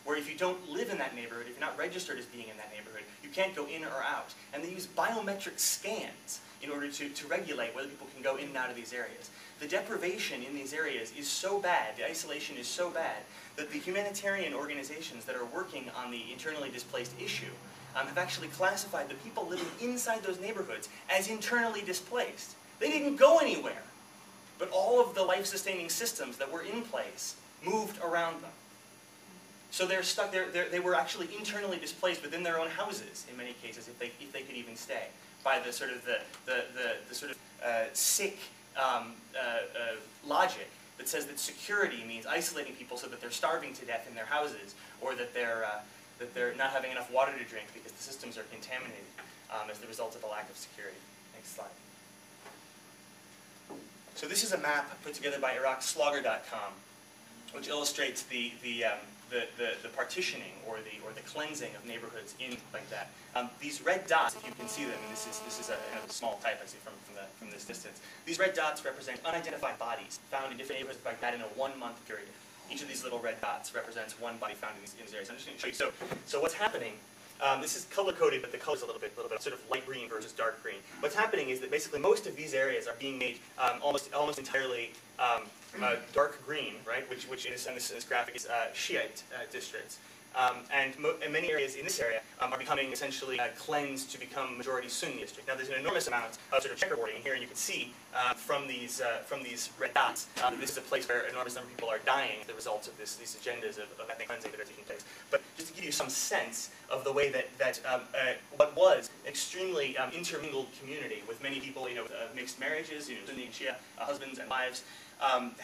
where if you don't live in that neighborhood, if you're not registered as being in that neighborhood, you can't go in or out. And they use biometric scans in order to regulate whether people can go in and out of these areas. The deprivation in these areas is so bad, the isolation is so bad, that the humanitarian organizations that are working on the internally displaced issue have actually classified the people living inside those neighborhoods as internally displaced. They didn't go anywhere, but all of the life-sustaining systems that were in place moved around them. So they're stuck there. They were actually internally displaced within their own houses in many cases, if they could even stay, by the sort of sick logic that says that security means isolating people so that they're starving to death in their houses, or that they're not having enough water to drink because the systems are contaminated as the result of a lack of security. Next slide. So this is a map put together by IraqSlogger.com, which illustrates the partitioning or the cleansing of neighborhoods in Baghdad. These red dots, if you can see them, and this is a small type I see from this distance. These red dots represent unidentified bodies found in different neighborhoods of Baghdad in a 1-month period. Each of these little red dots represents one body found in these areas. I'm just going to show you. So what's happening? This is color-coded, but the color's a little bit sort of light green versus dark green. What's happening is that basically most of these areas are being made almost entirely dark green, right? Which in this graphic is Shiite districts. And many areas in this area are becoming essentially cleansed to become majority Sunni district. Now there's an enormous amount of sort of checkerboarding here, and you can see from these red dots that this is a place where an enormous number of people are dying as a result of these agendas of ethnic cleansing that are taking place. But just to give you some sense of the way that what was an extremely intermingled community with many people, with mixed marriages, Sunni and Shia husbands and wives,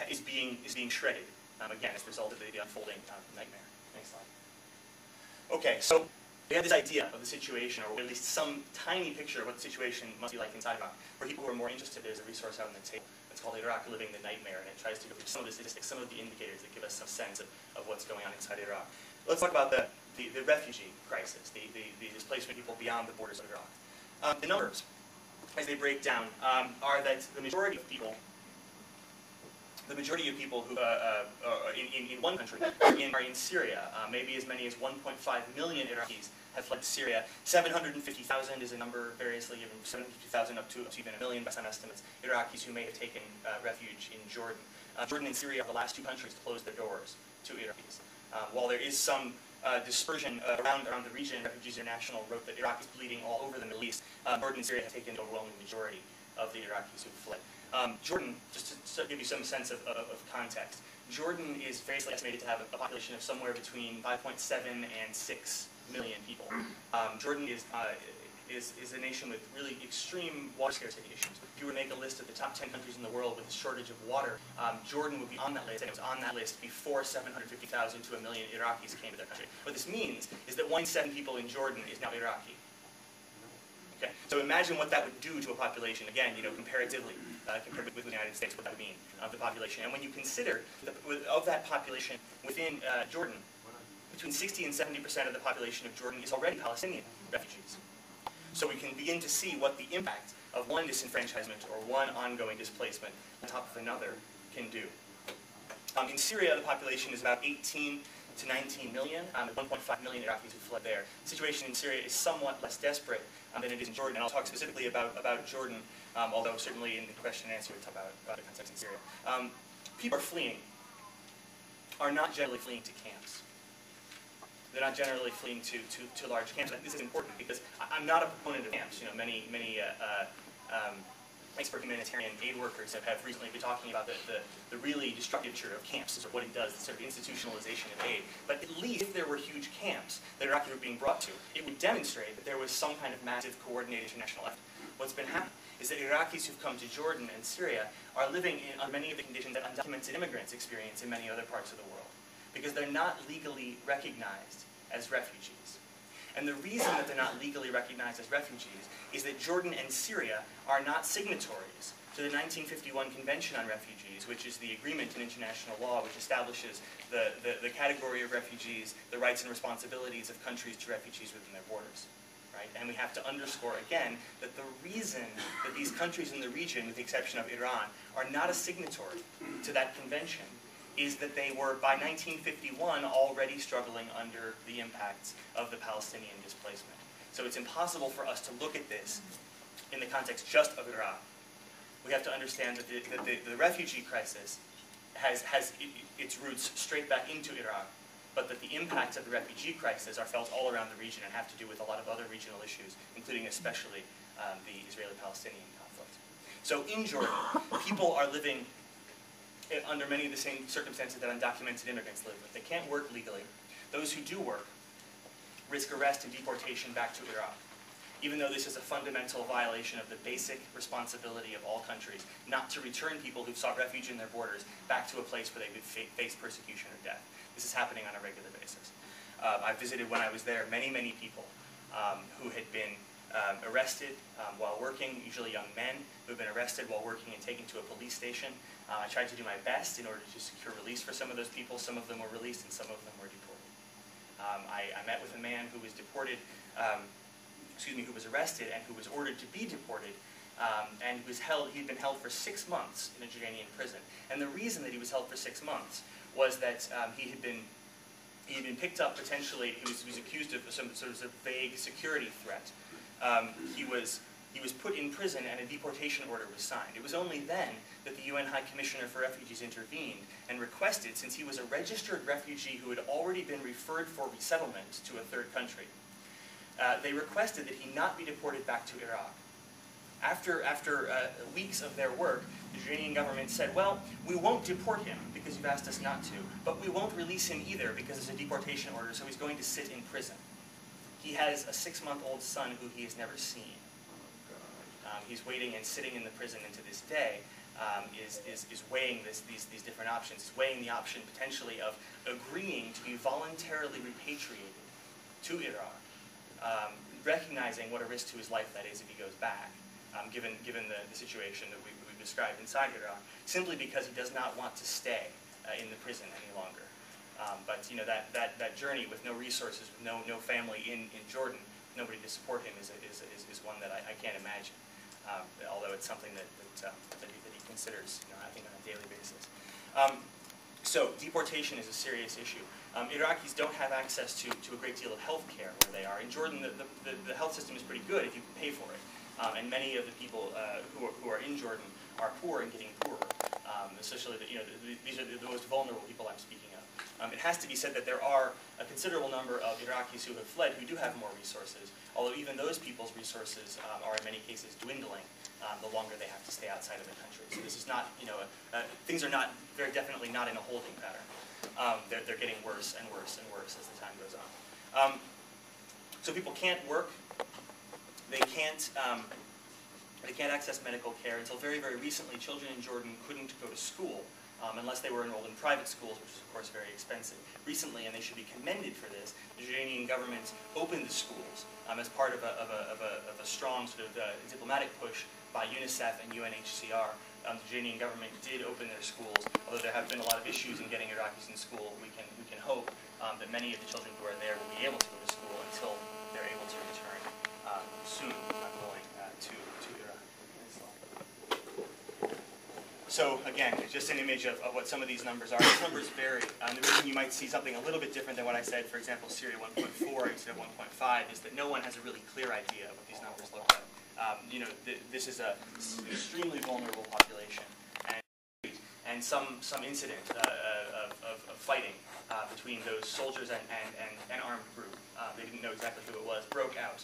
is being shredded again as a result of the unfolding nightmare. Next slide. Okay, so we have this idea of the situation, or at least some tiny picture of what the situation must be like inside Iraq. For people who are more interested, there's a resource out on the table. It's called Iraq Living the Nightmare, and it tries to go through some of the statistics, some of the indicators that give us some sense of what's going on inside Iraq. Let's talk about the refugee crisis, the displacement of people beyond the borders of Iraq. The numbers, as they break down, are that the majority of people who in one country are in Syria. Maybe as many as 1.5 million Iraqis have fled to Syria. 750,000 is a number variously given, 750,000 up to even 1 million by some estimates, Iraqis who may have taken refuge in Jordan. Jordan and Syria are the last two countries to close their doors to Iraqis. While there is some dispersion around the region, Refugees International wrote that Iraq is bleeding all over the Middle East. Jordan and Syria have taken the overwhelming majority of the Iraqis who fled. Jordan, just to give you some sense of context, Jordan is variously estimated to have a population of somewhere between 5.7 and 6 million people. Jordan is a nation with really extreme water scarcity issues. If you were to make a list of the top 10 countries in the world with a shortage of water, Jordan would be on that list, and it was on that list before 750,000 to 1 million Iraqis came to their country. What this means is that 1 in 7 people in Jordan is now Iraqi. Okay, so imagine what that would do to a population, again, comparatively, compared with the United States, what that would mean of the population. And when you consider of that population within Jordan, between 60 and 70% of the population of Jordan is already Palestinian refugees. So we can begin to see what the impact of one disenfranchisement or one ongoing displacement on top of another can do. In Syria, the population is about 18 to 19 million, 1.5 million Iraqis who fled there. The situation in Syria is somewhat less desperate than it is in Jordan, and I'll talk specifically about Jordan, although certainly in the question and answer we talk about the context in Syria. People are fleeing, are not generally fleeing to camps. They're not generally fleeing to large camps. And this is important because I'm not a proponent of camps. You know, many expert humanitarian aid workers have recently been talking about the really destructive nature of camps, sort of what it does, the sort of institutionalization of aid. But at least if there were huge camps that Iraqis were being brought to, it would demonstrate that there was some kind of massive coordinated international effort. What's been happening is that Iraqis who've come to Jordan and Syria are living under many of the conditions that undocumented immigrants experience in many other parts of the world, because they're not legally recognized as refugees. And the reason that they're not legally recognized as refugees is that Jordan and Syria are not signatories to the 1951 Convention on Refugees, which is the agreement in international law which establishes the category of refugees, the rights and responsibilities of countries to refugees within their borders. Right? And we have to underscore again that the reason that these countries in the region, with the exception of Iran, are not a signatory to that convention is that they were, by 1951, already struggling under the impacts of the Palestinian displacement. So it's impossible for us to look at this in the context just of Iraq. We have to understand that the refugee crisis has its roots straight back into Iraq, but that the impacts of the refugee crisis are felt all around the region and have to do with a lot of other regional issues, including especially the Israeli-Palestinian conflict. So in Jordan, people are living under many of the same circumstances that undocumented immigrants live with. They can't work legally. Those who do work risk arrest and deportation back to Iraq, even though this is a fundamental violation of the basic responsibility of all countries not to return people who've sought refuge in their borders back to a place where they would face persecution or death. This is happening on a regular basis. I visited when I was there many people who had been arrested while working, usually young men who have been arrested while working and taken to a police station. I tried to do my best in order to secure release for some of those people. Some of them were released and some of them were deported. I met with a man who was deported, who was arrested and who was ordered to be deported, and he'd been held for 6 months in a Jordanian prison. And the reason that he was held for 6 months was that he had been picked up potentially. He was accused of some sort of vague security threat. He was put in prison and a deportation order was signed. It was only then that the UN High Commissioner for Refugees intervened and requested, since he was a registered refugee who had already been referred for resettlement to a third country, they requested that he not be deported back to Iraq. After weeks of their work, the Jordanian government said, well, we won't deport him because you've asked us not to, but we won't release him either because there's a deportation order, so he's going to sit in prison. He has a 6-month-old son who he has never seen. He's waiting and sitting in the prison, and to this day is weighing these different options. He's weighing the option potentially of agreeing to be voluntarily repatriated to Iraq, recognizing what a risk to his life that is if he goes back, given the situation that we've described inside Iraq, simply because he does not want to stay in the prison any longer. But you know, that journey with no resources, with no family in Jordan, nobody to support him is one that I can't imagine. Although it's something that he considers, I think, on a daily basis. So deportation is a serious issue. Iraqis don't have access to a great deal of health care where they are. In Jordan, the health system is pretty good if you can pay for it. And many of the people who are in Jordan are poor and getting poorer. Especially, these are the most vulnerable people I'm speaking of. It has to be said that there are a considerable number of Iraqis who have fled who do have more resources, although even those people's resources are in many cases dwindling the longer they have to stay outside of the country. So this is not, things are not, very definitely not in a holding pattern. They're getting worse and worse and worse as the time goes on. So people can't work. They can't access medical care. Until very, very recently, children in Jordan couldn't go to school unless they were enrolled in private schools, which is, of course, very expensive. Recently, and they should be commended for this, the Jordanian government opened the schools as part of a strong sort of diplomatic push by UNICEF and UNHCR. The Jordanian government did open their schools, although there have been a lot of issues in getting Iraqis in school. We can hope that many of the children who are there will be able to go to school until they're able to return soon, I'm going to Iraq. So again, just an image of what some of these numbers are. These numbers vary. The reason you might see something a little bit different than what I said, for example, Syria 1.4 instead of 1.5, is that no one has a really clear idea of what these numbers look like. This is an extremely vulnerable population, and some incident of fighting between those soldiers and an armed group. They didn't know exactly who it was, broke out.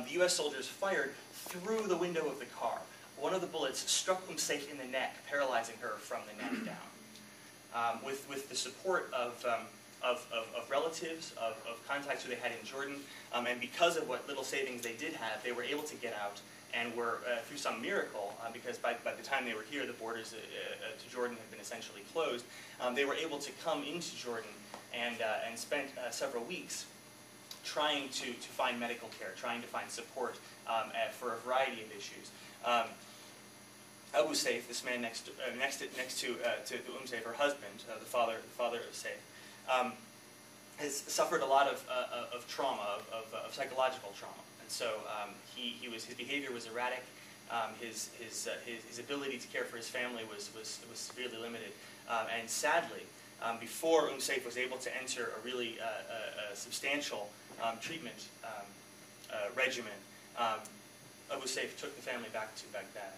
The U.S. soldiers fired through the window of the car. One of the bullets struck Saif in the neck, paralyzing her from the neck down. With the support of relatives, of contacts who they had in Jordan, and because of what little savings they did have, they were able to get out and were, through some miracle, because by the time they were here, the borders to Jordan had been essentially closed, they were able to come into Jordan and spent several weeks trying to find medical care, trying to find support for a variety of issues. Abu Saif, this man next to Saif, her husband, the father of Saif, has suffered a lot of trauma, of psychological trauma, and so his behavior was erratic. His ability to care for his family was severely limited, and sadly, before Saif was able to enter a really substantial treatment regimen, Abu Saif took the family back to Baghdad.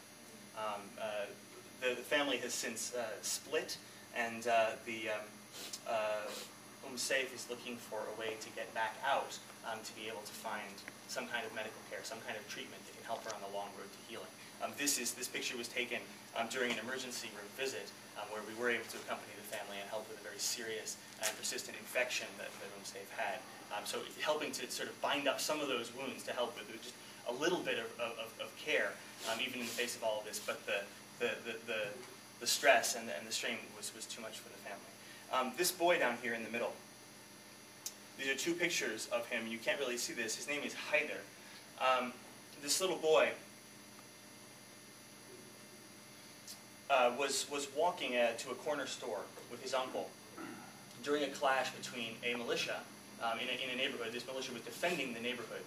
The family has since split, and Saif is looking for a way to get back out to be able to find some kind of medical care, some kind of treatment that can help her on the long road to healing. This picture was taken during an emergency room visit where we were able to accompany the family and help with a very serious and persistent infection that Saif had. So helping to sort of bind up some of those wounds to help with just a little bit of care, even in the face of all of this, but the stress and the strain was too much for the family. This boy down here in the middle, these are two pictures of him. You can't really see this. His name is Haider. This little boy was walking to a corner store with his uncle during a clash between a militia in a neighborhood. This militia was defending the neighborhood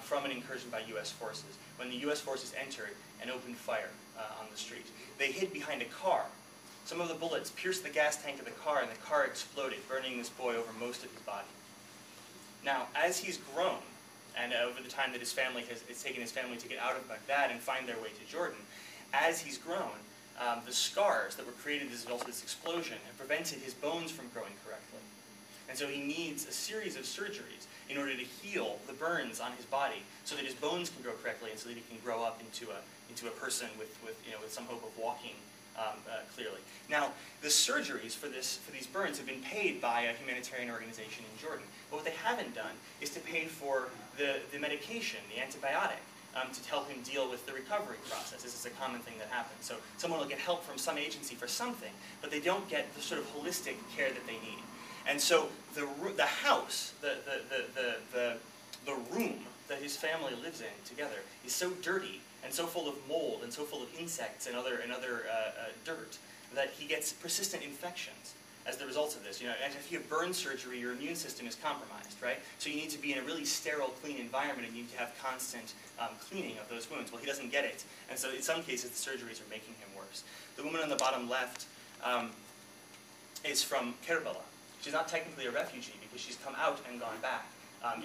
from an incursion by U.S. forces. When the U.S. forces entered and opened fire on the street, they hid behind a car. Some of the bullets pierced the gas tank of the car, and the car exploded, burning this boy over most of his body. Now, as he's grown, and over the time that it's taken his family to get out of Baghdad and find their way to Jordan, as he's grown, the scars that were created as a result of this explosion have prevented his bones from growing correctly. And so he needs a series of surgeries in order to heal the burns on his body so that his bones can grow correctly and so that he can grow up into a person with some hope of walking clearly. Now, the surgeries for these burns have been paid by a humanitarian organization in Jordan. But what they haven't done is to pay for the medication, the antibiotic, to help him deal with the recovery process. This is a common thing that happens. So someone will get help from some agency for something, but they don't get the sort of holistic care that they need. And so the house, the room that his family lives in together is so dirty and so full of mold and so full of insects and other dirt that he gets persistent infections as the result of this. And if you have burn surgery, your immune system is compromised, right? So you need to be in a really sterile, clean environment, and you need to have constant cleaning of those wounds. Well, he doesn't get it, and so in some cases the surgeries are making him worse. The woman on the bottom left is from Kerbala. She's not technically a refugee because she's come out and gone back,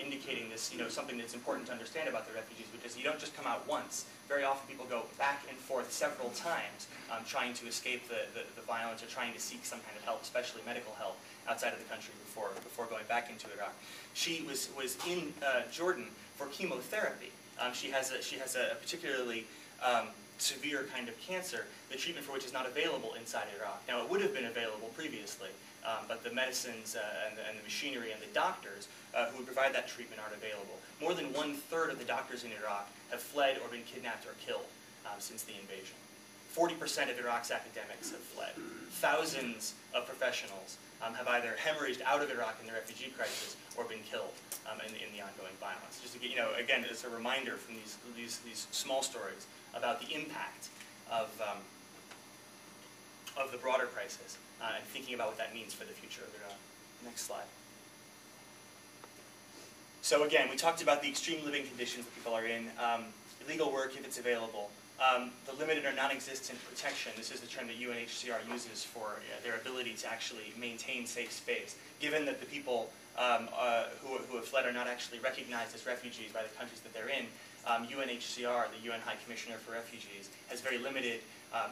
indicating this, something that's important to understand about the refugees, which is you don't just come out once. Very often people go back and forth several times trying to escape the violence or trying to seek some kind of help, especially medical help, outside of the country before going back into Iraq. She was in Jordan for chemotherapy. She has a particularly severe kind of cancer, the treatment for which is not available inside Iraq. Now, it would have been available previously, but the medicines and the machinery and the doctors who would provide that treatment aren't available. More than 1/3 of the doctors in Iraq have fled or been kidnapped or killed since the invasion. 40% of Iraq's academics have fled. Thousands of professionals have either hemorrhaged out of Iraq in the refugee crisis or been killed in the ongoing violence. Just to get, again, it's a reminder from these small stories about the impact of the broader crisis and thinking about what that means for the future of Iraq. Next slide. So again, we talked about the extreme living conditions that people are in, illegal work if it's available, the limited or non-existent protection. This is the term that UNHCR uses for their ability to actually maintain safe space. Given that the people who have fled are not actually recognized as refugees by the countries that they're in, UNHCR, the UN High Commissioner for Refugees, has very limited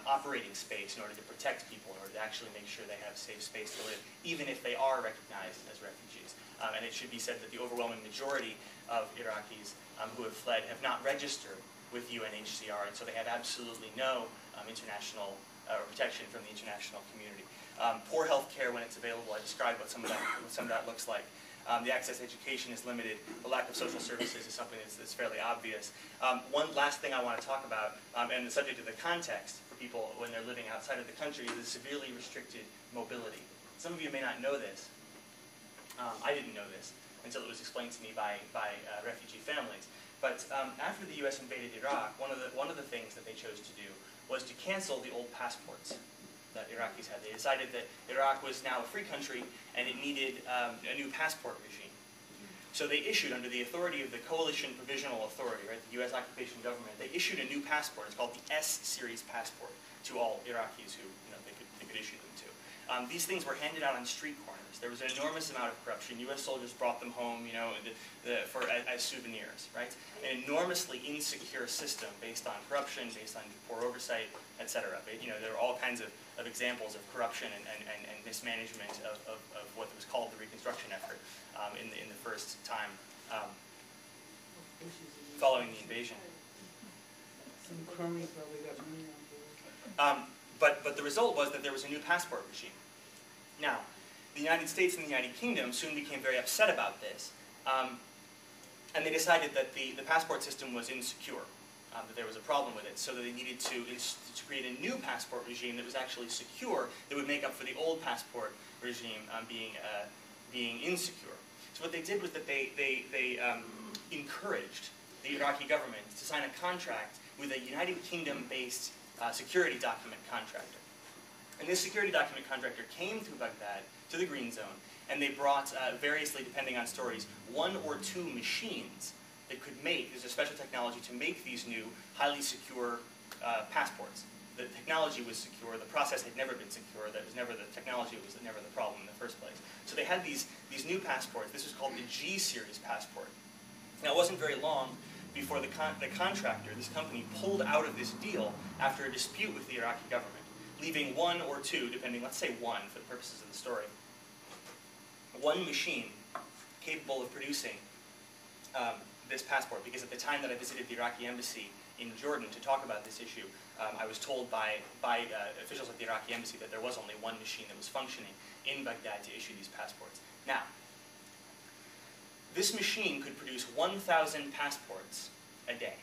operating space in order to protect people, in order to actually make sure they have a safe space to live, even if they are recognized as refugees. And it should be said that the overwhelming majority of Iraqis who have fled have not registered with UNHCR, and so they have absolutely no international protection from the international community. Poor health care when it's available. I described what some of that looks like. The access to education is limited. The lack of social services is something that's fairly obvious. One last thing I want to talk about, and the subject of the context for people when they're living outside of the country, is the severely restricted mobility. Some of you may not know this. I didn't know this until it was explained to me by refugee families. But after the U.S. invaded Iraq, one of the things that they chose to do was to cancel the old passports that Iraqis had. They decided that Iraq was now a free country and it needed a new passport regime. So they issued, under the authority of the Coalition Provisional Authority, right, the U.S. occupation government, they issued a new passport. It's called the S-Series passport to all Iraqis who they could issue them to. These things were handed out on street corners. There was an enormous amount of corruption. U.S. soldiers brought them home, as souvenirs, right? An enormously insecure system based on corruption, based on poor oversight, etc. There are all kinds of examples of corruption and mismanagement of what was called the Reconstruction effort in the first time following the invasion. Some cronies probably got money on board. But the result was that there was a new passport regime. Now, the United States and the United Kingdom soon became very upset about this, and they decided that the passport system was insecure, that there was a problem with it, so that they needed to create a new passport regime that was actually secure, that would make up for the old passport regime being insecure. So what they did was that they encouraged the Iraqi government to sign a contract with a United Kingdom-based security document contractor. And this security document contractor came through Baghdad to the Green Zone, and they brought, variously depending on stories, 1 or 2 machines that could make, there's a special technology to make these new, highly secure passports. The technology was secure, the process had never been secure, the technology was never the problem in the first place. So they had these new passports. This was called the G-Series passport. Now, it wasn't very long before the contractor, this company, pulled out of this deal after a dispute with the Iraqi government, leaving 1 or 2, depending, let's say 1 for the purposes of the story, 1 machine capable of producing this passport. Because at the time that I visited the Iraqi embassy in Jordan to talk about this issue, I was told by officials at the Iraqi embassy that there was only 1 machine that was functioning in Baghdad to issue these passports. Now, this machine could produce 1,000 passports a day.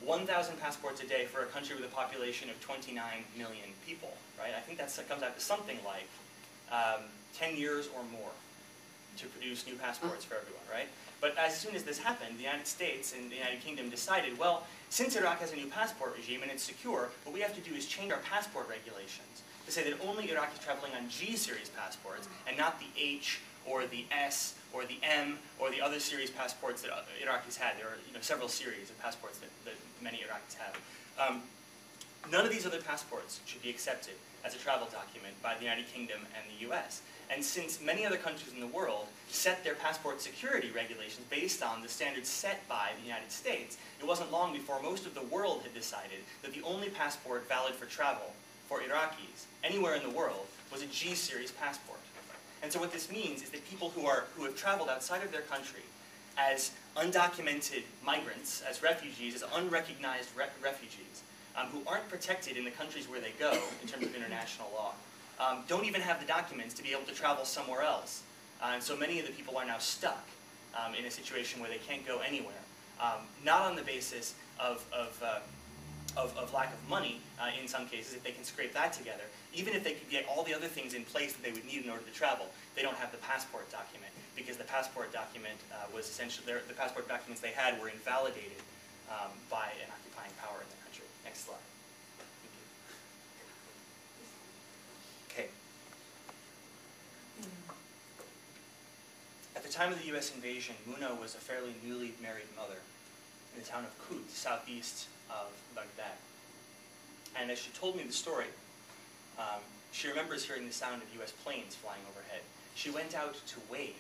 1,000 passports a day for a country with a population of 29 million people, right? I think that comes out to something like 10 years or more to produce new passports for everyone, right? But as soon as this happened, the United States and the United Kingdom decided, well, since Iraq has a new passport regime and it's secure, what we have to do is change our passport regulations to say that only Iraqis traveling on G-series passports and not the H or the S or the M or the other series passports that Iraqis had. There are several series of passports that many Iraqis have. None of these other passports should be accepted as a travel document by the United Kingdom and the US. And since many other countries in the world set their passport security regulations based on the standards set by the United States, it wasn't long before most of the world had decided that the only passport valid for travel for Iraqis anywhere in the world was a G-series passport. And so what this means is that people who have traveled outside of their country as undocumented migrants, as refugees, as unrecognized refugees, who aren't protected in the countries where they go in terms of international law, don't even have the documents to be able to travel somewhere else. And so many of the people are now stuck in a situation where they can't go anywhere, not on the basis of lack of money in some cases, if they can scrape that together. Even if they could get all the other things in place that they would need in order to travel, they don't have the passport document, because the passport document was essentially, the passport documents they had were invalidated by an occupying power in the country. Next slide. Okay. At the time of the U.S. invasion, Muna was a fairly newly married mother in the town of Kut, southeast of Baghdad. And as she told me the story, she remembers hearing the sound of U.S. planes flying overhead. She went out to wave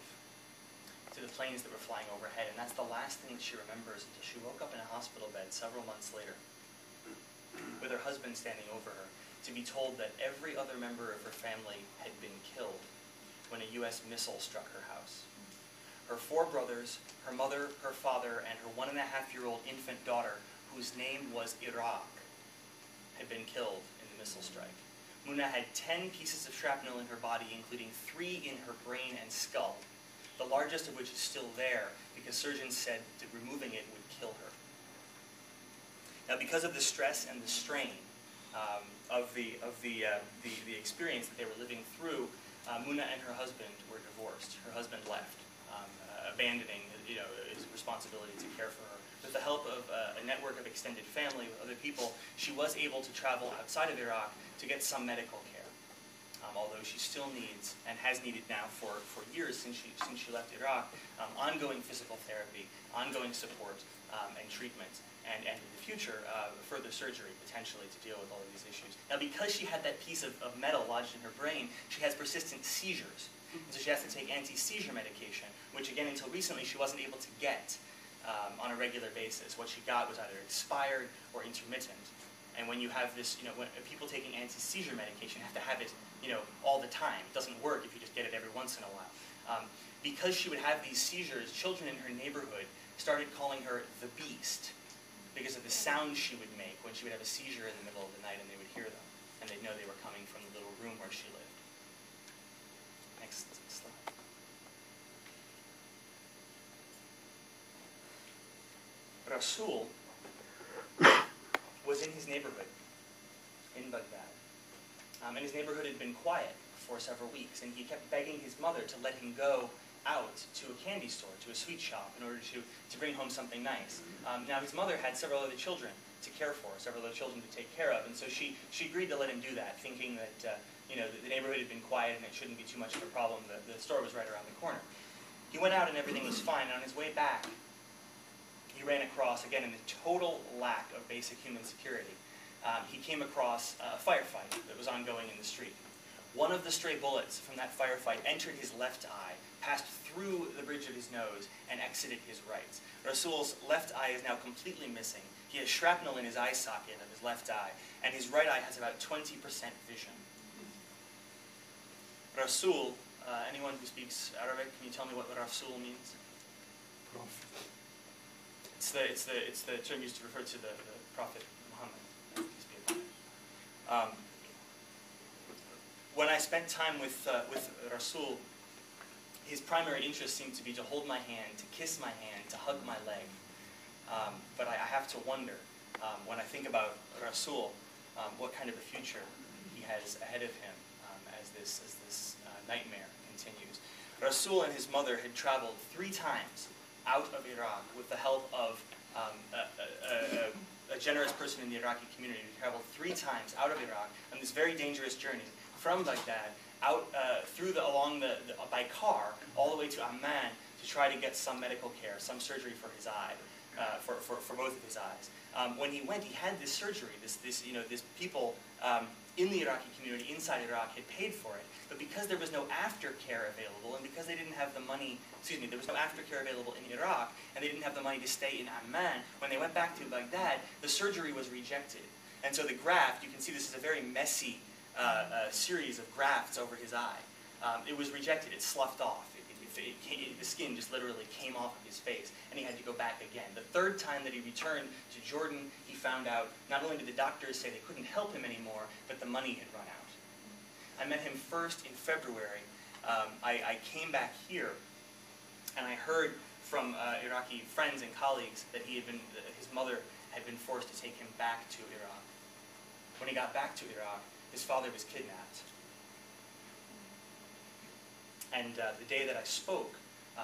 to the planes that were flying overhead, and that's the last thing that she remembers until she woke up in a hospital bed several months later with her husband standing over her, to be told that every other member of her family had been killed when a U.S. missile struck her house. Her 4 brothers, her mother, her father, and her 1.5-year-old infant daughter, whose name was Iraq, had been killed in the missile strike. Muna had 10 pieces of shrapnel in her body, including 3 in her brain and skull, the largest of which is still there because surgeons said that removing it would kill her. Now, because of the stress and the strain of the experience that they were living through, Muna and her husband were divorced. Her husband left, abandoning his responsibility to care for her. With the help of a network of extended family with other people, she was able to travel outside of Iraq to get some medical care. Although she still needs, and has needed now for years since she left Iraq, ongoing physical therapy, ongoing support, and treatment, and in the future, further surgery potentially to deal with all of these issues. Now, because she had that piece of metal lodged in her brain, she has persistent seizures. And so she has to take anti-seizure medication, which again, until recently, she wasn't able to get on a regular basis. What she got was either expired or intermittent. And when you have this, when people taking anti-seizure medication have to have it, all the time. It doesn't work if you just get it every once in a while. Because she would have these seizures, children in her neighborhood started calling her the Beast because of the sound she would make when she would have a seizure in the middle of the night, and they would hear them, and they'd know they were coming from the little room where she lived. Next slide. Rasul was in his neighborhood in Baghdad. And his neighborhood had been quiet for several weeks, and he kept begging his mother to let him go out to a candy store, to a sweet shop, in order to bring home something nice. Now, his mother had several other children to care for, several other children to take care of, and so she agreed to let him do that, thinking that the neighborhood had been quiet and it shouldn't be too much of a problem. The store was right around the corner. He went out and everything was fine, and on his way back, he ran across, again, in the total lack of basic human security, he came across a firefight that was ongoing in the street. One of the stray bullets from that firefight entered his left eye, passed through the bridge of his nose, and exited his right. Rasul's left eye is now completely missing. He has shrapnel in his eye socket of his left eye, and his right eye has about 20% vision. Rasul, anyone who speaks Arabic, can you tell me what Rasul means? It's the term used to refer to the Prophet Muhammad. Peace be upon him. When I spent time with Rasul, his primary interest seemed to be to hold my hand, to kiss my hand, to hug my leg. But I have to wonder, when I think about Rasul, what kind of a future he has ahead of him as this nightmare continues. Rasul and his mother had traveled 3 times out of Iraq with the help of a generous person in the Iraqi community who traveled 3 times out of Iraq on this very dangerous journey from Baghdad out by car all the way to Amman to try to get some medical care, some surgery for his eye, for both of his eyes. When he went, he had this surgery. This people in the Iraqi community inside Iraq had paid for it, but because there was no aftercare available, and because they didn't have the money, there was no aftercare available in Iraq, and they didn't have the money to stay in Amman, when they went back to Baghdad, the surgery was rejected. And so the graft, you can see this is a very messy series of grafts over his eye. It was rejected, it sloughed off. The skin just literally came off of his face, and he had to go back again. The 3rd time that he returned to Jordan, he found out not only did the doctors say they couldn't help him anymore, but the money had run out. I met him first in February. I came back here, and I heard from Iraqi friends and colleagues that his mother had been forced to take him back to Iraq. When he got back to Iraq, his father was kidnapped. And the day that I spoke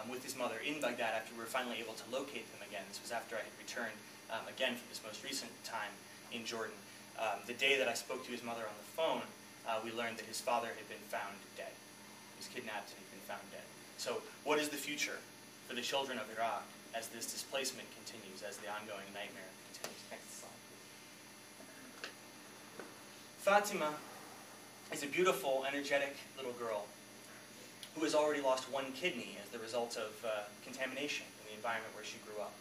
with his mother in Baghdad, after we were finally able to locate them again, this was after I had returned again for this most recent time in Jordan, the day that I spoke to his mother on the phone, we learned that his father had been found dead. He was kidnapped and had been found dead. So what is the future for the children of Iraq as this displacement continues, as the ongoing nightmare continues? Next slide, please. Fatima is a beautiful, energetic little girl who has already lost 1 kidney as the result of contamination in the environment where she grew up.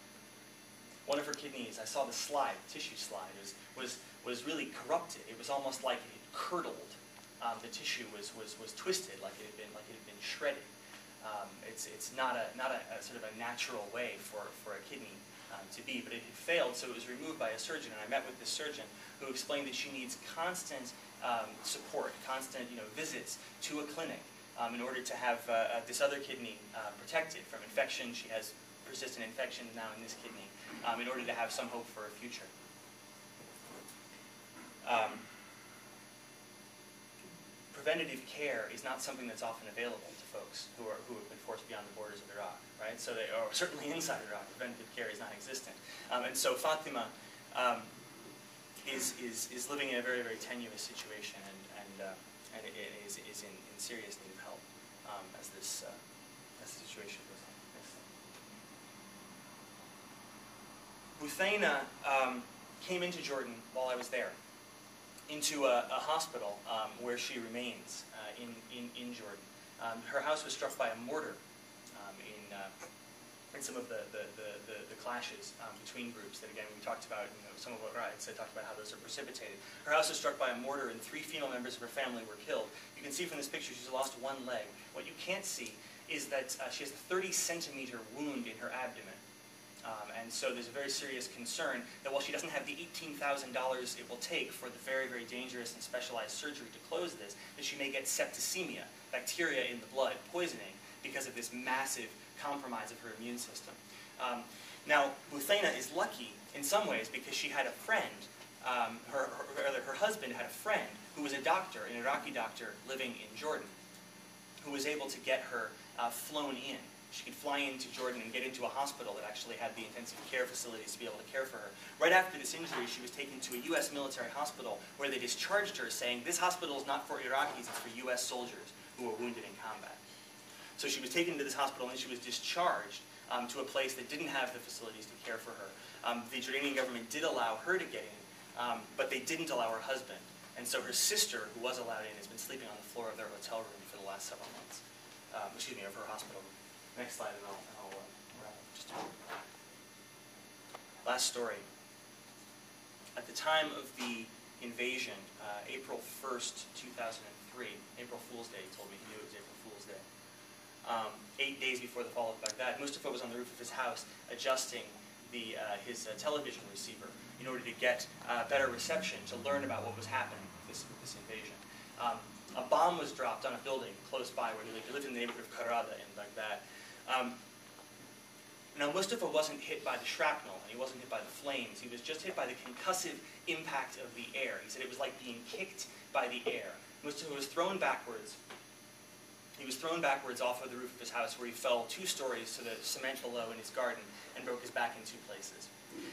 one of her kidneys, I saw the slide, tissue slide, was really corrupted. It was almost like it had curdled. The tissue was twisted, like it had been shredded. It's not a sort of a natural way for a kidney to be, but it had failed, so it was removed by a surgeon. And I met with this surgeon who explained that she needs constant support, constant visits to a clinic in order to have this other kidney protected from infection. She has persistent infections now in this kidney in order to have some hope for a future. Preventative care is not something that's often available to folks who have been forced beyond the borders of Iraq, right? So they are certainly inside Iraq. Preventative care is non-existent, and so Fatima is living in a very, very tenuous situation, and it is in serious need of help as the situation goes on. Buthaina came into Jordan while I was there, into a hospital where she remains in Jordan. Her house was struck by a mortar in some of the clashes between groups that, again, we talked about. Some of what Raed said talked about how those are precipitated. Her house was struck by a mortar, and 3 female members of her family were killed. You can see from this picture she's lost one leg. What you can't see is that she has a 30-centimeter wound in her abdomen. And so there's a very serious concern that while she doesn't have the $18,000 it will take for the very, very dangerous and specialized surgery to close this, that she may get septicemia, bacteria in the blood, poisoning, because of this massive compromise of her immune system. Now, Buthaina is lucky in some ways because she had a friend, her husband had a friend who was a doctor, an Iraqi doctor living in Jordan, who was able to get her flown in. She could fly into Jordan and get into a hospital that actually had the intensive care facilities to be able to care for her. Right after this injury, she was taken to a U.S. military hospital where they discharged her, saying, this hospital is not for Iraqis, it's for U.S. soldiers who were wounded in combat. So she was taken to this hospital and she was discharged to a place that didn't have the facilities to care for her. The Jordanian government did allow her to get in, but they didn't allow her husband. And so her sister, who was allowed in, has been sleeping on the floor of their hotel room for the last several months. Of her hospital room. Next slide, and I'll wrap up just a minute. Last story. At the time of the invasion, April 1st, 2003, April Fool's Day, he told me he knew it was April Fool's Day. 8 days before the fall of Baghdad, Mustafa was on the roof of his house adjusting his television receiver in order to get better reception, to learn about what was happening with this invasion. A bomb was dropped on a building close by where he lived. He lived in the neighborhood of Karada in Baghdad. Now, Mustafa wasn't hit by the shrapnel, and he wasn't hit by the flames. He was just hit by the concussive impact of the air. He said it was like being kicked by the air. Mustafa was thrown backwards. He was thrown backwards off of the roof of his house, where he fell 2 stories to the cement below in his garden and broke his back in 2 places.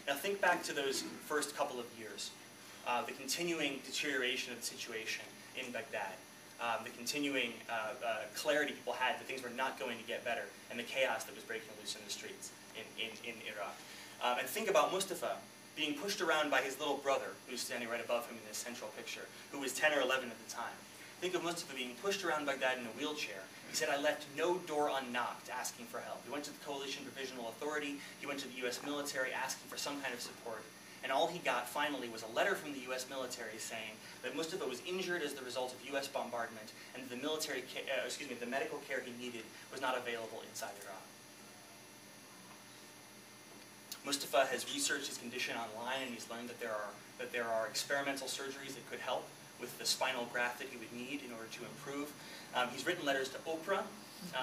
Now, think back to those first couple of years, the continuing deterioration of the situation in Baghdad. The continuing clarity people had that things were not going to get better, and the chaos that was breaking loose in the streets in Iraq. And think about Mustafa being pushed around by his little brother, who's standing right above him in this central picture, who was 10 or 11 at the time. Think of Mustafa being pushed around Baghdad in a wheelchair. He said, I left no door unknocked asking for help. He went to the Coalition Provisional Authority, he went to the U.S. military asking for some kind of support. And all he got finally was a letter from the U.S. military saying that Mustafa was injured as the result of U.S. bombardment, and the the medical care he needed was not available inside Iraq. Mustafa has researched his condition online, and he's learned that there are experimental surgeries that could help with the spinal graft that he would need in order to improve. He's written letters to Oprah.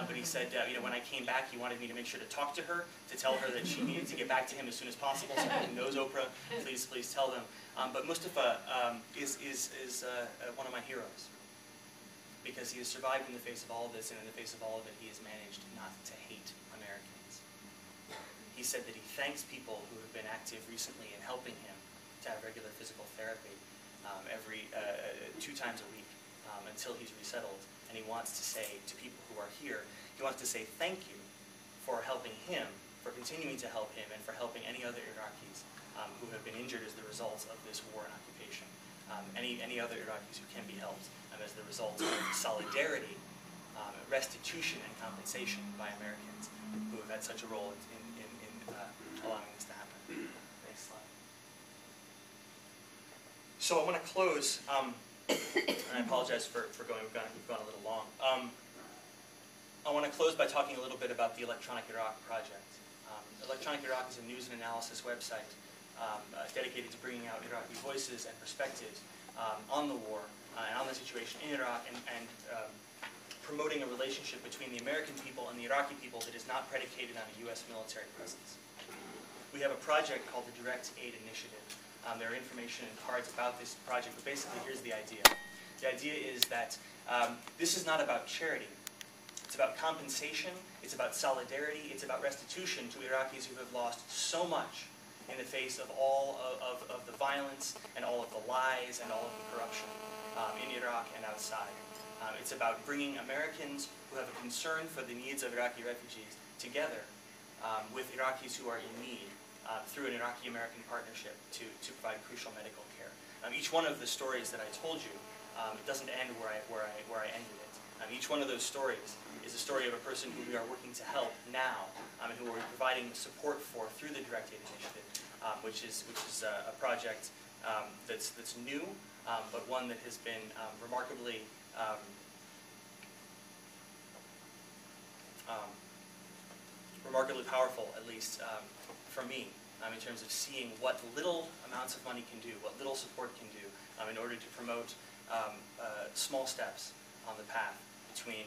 But he said, when I came back, he wanted me to make sure to talk to her, to tell her that she needed to get back to him as soon as possible. So anyone who knows Oprah, please tell them. But Mustafa is one of my heroes, because he has survived in the face of all of this, and in the face of all of it, he has managed not to hate Americans. He said that he thanks people who have been active recently in helping him to have regular physical therapy every 2 times a week until he's resettled. And he wants to say to people who are here, he wants to say thank you for helping him, for continuing to help him, and for helping any other Iraqis who have been injured as the result of this war and occupation. Any other Iraqis who can be helped as the result of solidarity, restitution, and compensation by Americans who have had such a role in allowing this to happen. So I want to close, and I apologize for going, we've gone a little long. I want to close by talking a little bit about the Electronic Iraq project. Electronic Iraq is a news and analysis website dedicated to bringing out Iraqi voices and perspectives on the war and on the situation in Iraq, and promoting a relationship between the American people and the Iraqi people that is not predicated on a U.S. military presence. We have a project called the Direct Aid Initiative. There are information and cards about this project, but basically here's the idea. The idea is that this is not about charity. It's about compensation, it's about solidarity, it's about restitution to Iraqis who have lost so much in the face of all of the violence and all of the lies and all of the corruption in Iraq and outside. It's about bringing Americans who have a concern for the needs of Iraqi refugees together with Iraqis who are in need through an Iraqi-American partnership to provide crucial medical care. Each one of the stories that I told you, it doesn't end where I ended it. Each one of those stories is a story of a person who we are working to help now, and who we're providing support for through the Direct Aid Initiative, which is a project that's new, but one that has been remarkably powerful, at least for me, in terms of seeing what little amounts of money can do, what little support can do, in order to promote small steps on the path between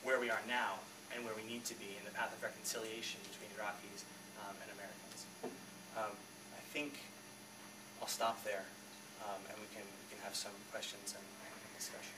where we are now and where we need to be in the path of reconciliation between Iraqis and Americans. I think I'll stop there, and we can have some questions and discussion.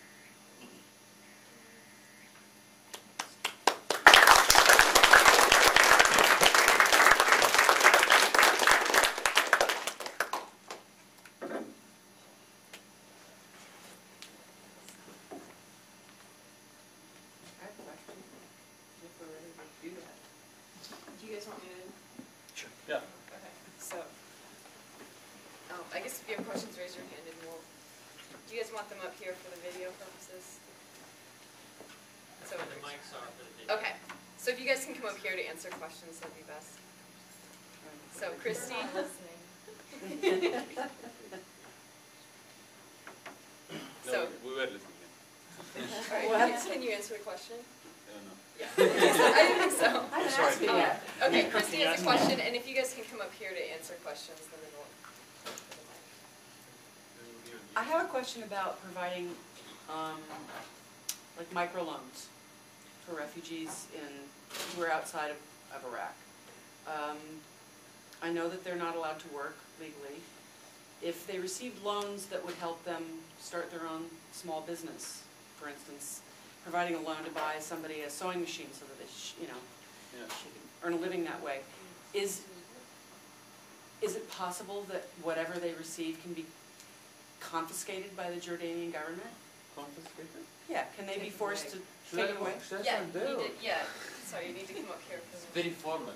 Do you guys want me to? Sure. Yeah. Okay. So, I guess if you have questions, raise your hand and we'll. Do you guys want them up here for the video purposes? So the mics are for the video. Okay. So if you guys can come up here to answer questions, that'd be best. So Christy. No, we were listening. All right. Can you answer the question? I don't know. Yeah. I didn't think so. I haven't asked you yet. Okay, Christy has a question, and if you guys can come up here to answer questions, then we'll. I have a question about providing, like microloans for refugees who are outside of Iraq. I know that they're not allowed to work legally. If they received loans that would help them start their own small business, for instance, providing a loan to buy somebody a sewing machine so that they, she can earn a living that way, is it possible that whatever they receive can be confiscated by the Jordanian government? Confiscated? Yeah, can they be forced to take it away? Yeah, sorry, you need to come up here for It's very formal.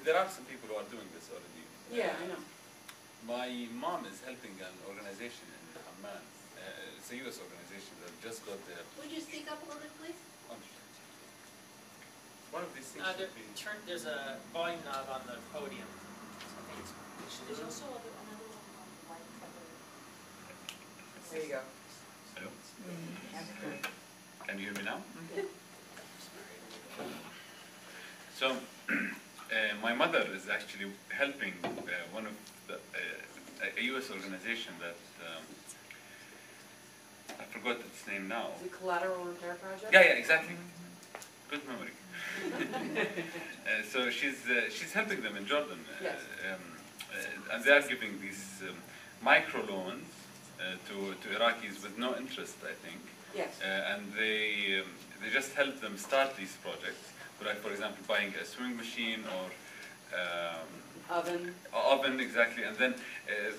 There are some people who are doing this already. Yeah, I know. My mom is helping an organization in Amman. It's a U.S. organization that just got their. Would you speak up a little bit, please? One of these things should be. There's a volume knob on the podium. So I think There's also another one on the white cover. There you go. Hello? Can you hear me now? So, my mother is actually helping one of a U.S. organization that I forgot its name now. The Collateral Repair Project? Yeah, exactly. Good memory. So she's helping them in Jordan, Yes. and they are giving these micro loans to Iraqis with no interest, I think. Yes. And they just help them start these projects. Like, for example, buying a sewing machine or oven, exactly, and then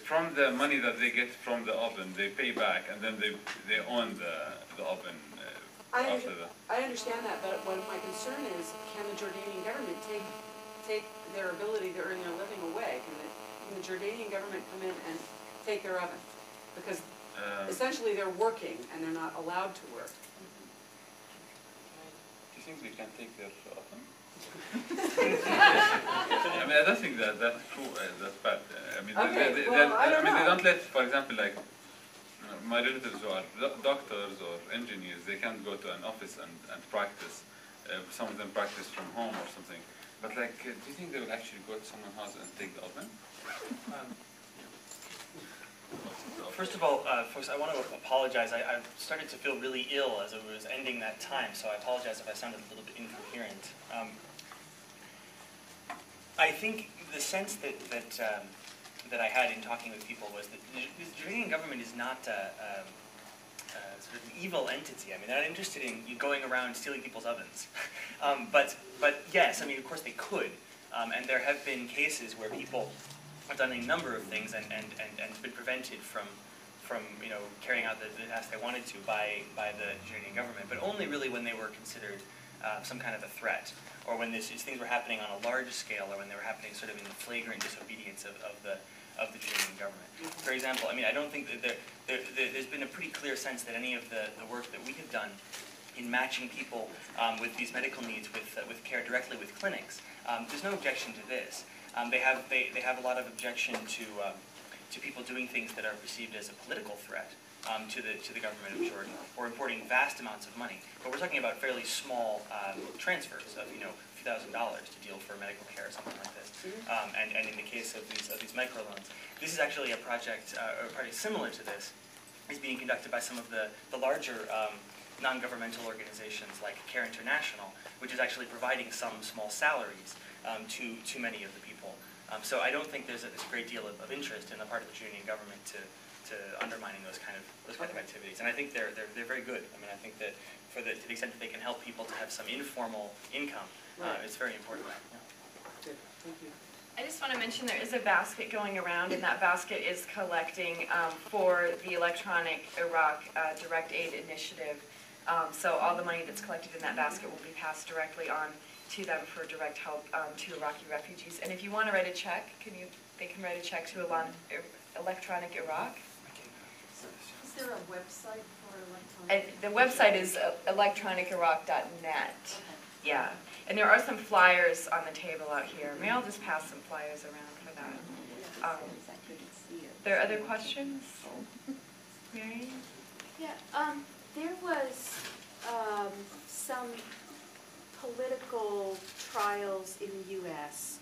from the money that they get from the oven, they pay back, and then they own the oven after that. I understand that, but what my concern is, can the Jordanian government take their ability to earn their living away? Can the Jordanian government come in and take their oven? Because essentially they're working and they're not allowed to work. you think we can take their often? I mean, I don't think that's true. That's bad. I mean, Okay, they don't let, for example, like my relatives who are doctors or engineers, they can't go to an office and practice. Some of them practice from home or something. But like, do you think they will actually go to someone's house and take the oven? First of all, folks, I want to apologize. I started to feel really ill as it was ending that time, so I apologize if I sounded a little bit incoherent. I think the sense that I had in talking with people was that the Jordanian government is not sort of an evil entity. I mean, they're not interested in you going around stealing people's ovens. But yes, I mean, of course they could. And there have been cases where people have done a number of things and been prevented from carrying out the task they wanted to by the Jordanian government, but only really when they were considered some kind of a threat, or when these things were happening on a large scale, or when they were happening sort of in the flagrant disobedience of the Jordanian government. For example, I mean, I don't think that there's been a pretty clear sense that any of the work that we have done in matching people with these medical needs with care directly with clinics, there's no objection to this. They have a lot of objection to people doing things that are perceived as a political threat to the government of Jordan, or importing vast amounts of money. But we're talking about fairly small transfers of a few $1,000 to deal for medical care or something like this. And in the case of these microloans, this is actually a project similar to this. Is being conducted by some of the larger non-governmental organizations like Care International, which is actually providing some small salaries to many of the people. So I don't think there's a great deal of interest in the part of the Jordanian government to undermining those kind of activities, and I think they're very good. I mean, I think that to the extent that they can help people to have some informal income, it's very important. Yeah. Good. Thank you. I just want to mention there is a basket going around, and that basket is collecting for the Electronic Iraq Direct Aid Initiative. So all the money that's collected in that basket will be passed directly on to them for direct help to Iraqi refugees. And if you want to write a check, they can write a check to Electronic Iraq. Is there a website for electronic? The website is electroniciraq.net. Yeah. And there are some flyers on the table out here. May I just pass some flyers around for that? There are other questions? Mary? Yeah, there was some political trials in the U.S.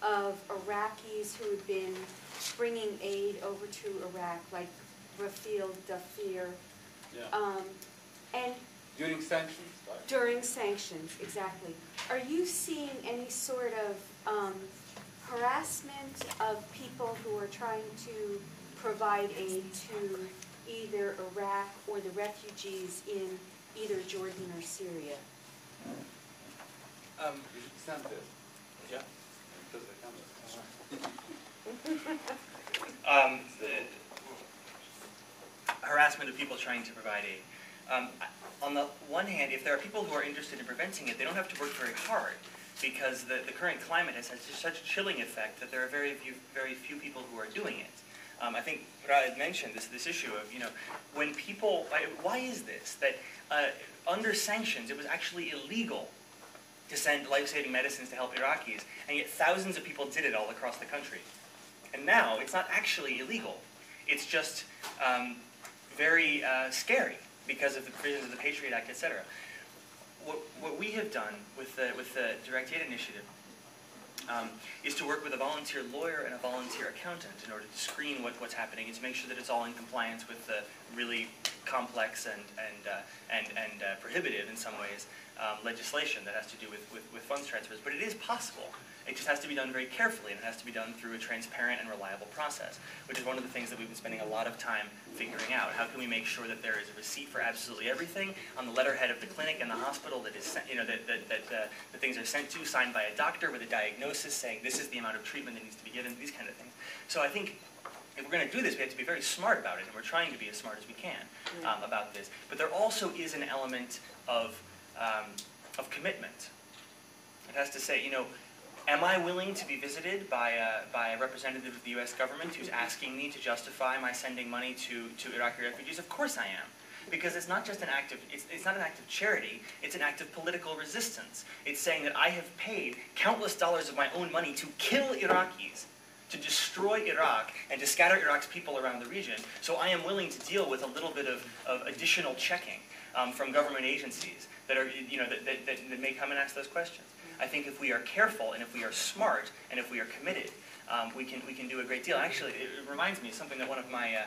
of Iraqis who had been bringing aid over to Iraq, like Rafiel Dafir. Yeah. And During sanctions? during sanctions, exactly. Are you seeing any sort of harassment of people who are trying to provide aid to either Iraq or the refugees in either Jordan or Syria? You should stand there. Yeah. Because harassment of people trying to provide aid. On the one hand, if there are people who are interested in preventing it, they don't have to work very hard, because the current climate has had such a chilling effect that there are very few people who are doing it. I think Raed mentioned this issue of, when people, why is this? That under sanctions, it was actually illegal to send life-saving medicines to help Iraqis, and yet thousands of people did it all across the country. And now, it's not actually illegal. It's just very scary because of the provisions of the Patriot Act, etc. What we have done with the Direct Aid Initiative is to work with a volunteer lawyer and a volunteer accountant in order to screen what's happening and to make sure that it's all in compliance with the really complex and prohibitive, in some ways, legislation that has to do with funds transfers. But it is possible. It just has to be done very carefully, and it has to be done through a transparent and reliable process, which is one of the things that we've been spending a lot of time figuring out. How can we make sure that there is a receipt for absolutely everything on the letterhead of the clinic and the hospital that is sent, that things are sent to, signed by a doctor with a diagnosis saying this is the amount of treatment that needs to be given, these kind of things. So I think if we're going to do this, we have to be very smart about it, and we're trying to be as smart as we can about this. But there also is an element of commitment. It has to say, am I willing to be visited by a representative of the U.S. government who's asking me to justify my sending money to Iraqi refugees? Of course I am. because it's not just an act of, it's not an act of charity, it's an act of political resistance. It's saying that I have paid countless dollars of my own money to kill Iraqis, to destroy Iraq, and to scatter Iraq's people around the region, so I am willing to deal with a little bit of additional checking from government agencies that are, that may come and ask those questions. I think if we are careful, and if we are smart, and if we are committed, we can do a great deal. Actually, it reminds me of something that one of my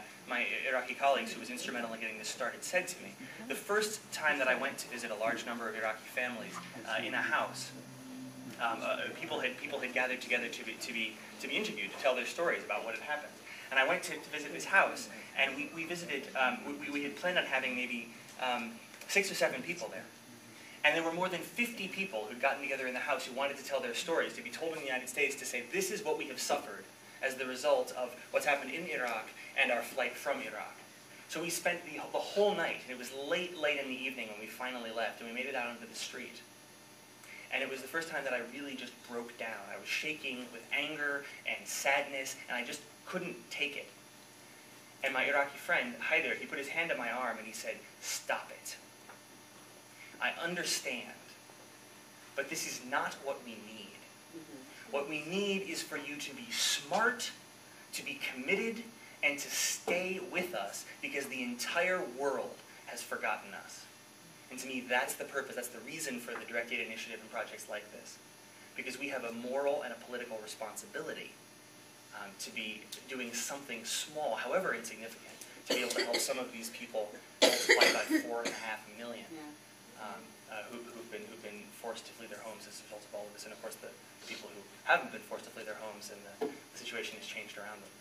Iraqi colleagues who was instrumental in getting this started said to me. The first time that I went to visit a large number of Iraqi families in a house, people had gathered together to be interviewed, to tell their stories about what had happened. And I went to visit this house, and we visited. We had planned on having maybe 6 or 7 people there. And there were more than 50 people who'd gotten together in the house who wanted to tell their stories, to be told in the United States, to say, this is what we have suffered as the result of what's happened in Iraq and our flight from Iraq. So we spent the whole night, and it was late in the evening when we finally left, and we made it out onto the street. And it was the first time that I really just broke down. I was shaking with anger and sadness, and I just couldn't take it. And my Iraqi friend, Haider, he put his hand on my arm and he said, stop it. I understand, but this is not what we need. What we need is for you to be smart, to be committed, and to stay with us, because the entire world has forgotten us. And to me, that's the purpose, that's the reason for the Direct Aid Initiative and projects like this. Because we have a moral and a political responsibility to be doing something small, however insignificant, to be able to help some of these people multiplied by 4.5 million. Who've been forced to flee their homes as a result of all of this, and of course the people who haven't been forced to flee their homes, and the situation has changed around them.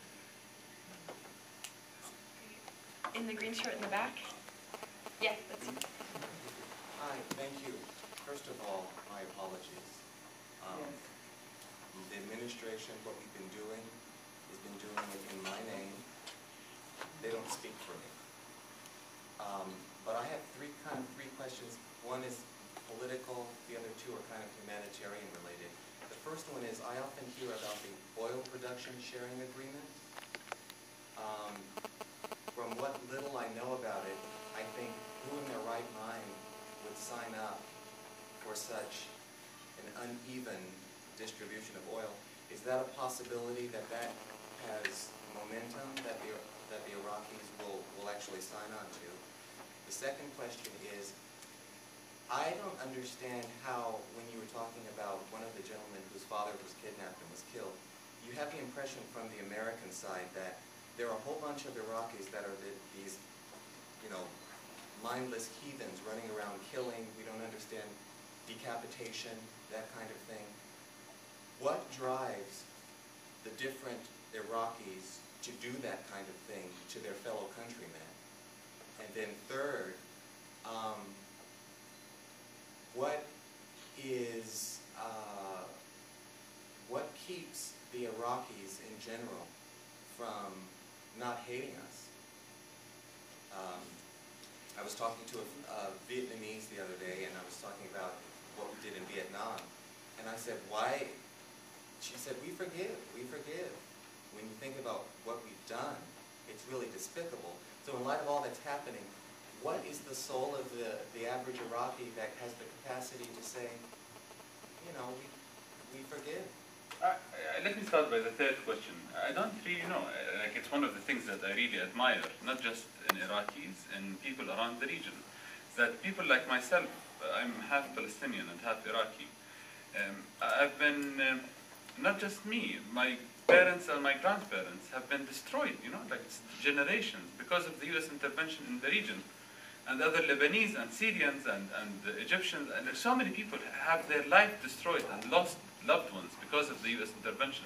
In the green shirt in the back? Yeah, that's you. Hi, thank you. First of all, my apologies. The administration, what we've been doing, has been doing it in my name. They don't speak for me. But I have three questions. One is political, the other two are kind of humanitarian related. The first one is, I often hear about the oil production sharing agreement. From what little I know about it, I think who in their right mind would sign up for such an uneven distribution of oil? Is that a possibility that has momentum, that the Iraqis will actually sign on to? The second question is, I don't understand how, when you were talking about one of the gentlemen whose father was kidnapped and was killed, you have the impression from the American side that there are a whole bunch of Iraqis that are these, mindless heathens running around killing. We don't understand decapitation, that kind of thing. What drives the different Iraqis to do that kind of thing to their fellow countrymen? And then third, what keeps the Iraqis in general from not hating us? I was talking to a Vietnamese the other day, and I was talking about what we did in Vietnam. And I said, why? She said, we forgive, we forgive. When you think about what we've done, it's really despicable. So in light of all that's happening, what is the soul of the average Iraqi that has the capacity to say, we forgive? Let me start by the third question. I don't really know. It's one of the things that I really admire, not just in Iraqis, and people around the region. That people like myself, I'm half Palestinian and half Iraqi. I've been, not just me, my parents and my grandparents have been destroyed, generations, because of the U.S. intervention in the region. And other Lebanese and Syrians and Egyptians, and so many people have their life destroyed and lost loved ones because of the U.S. intervention,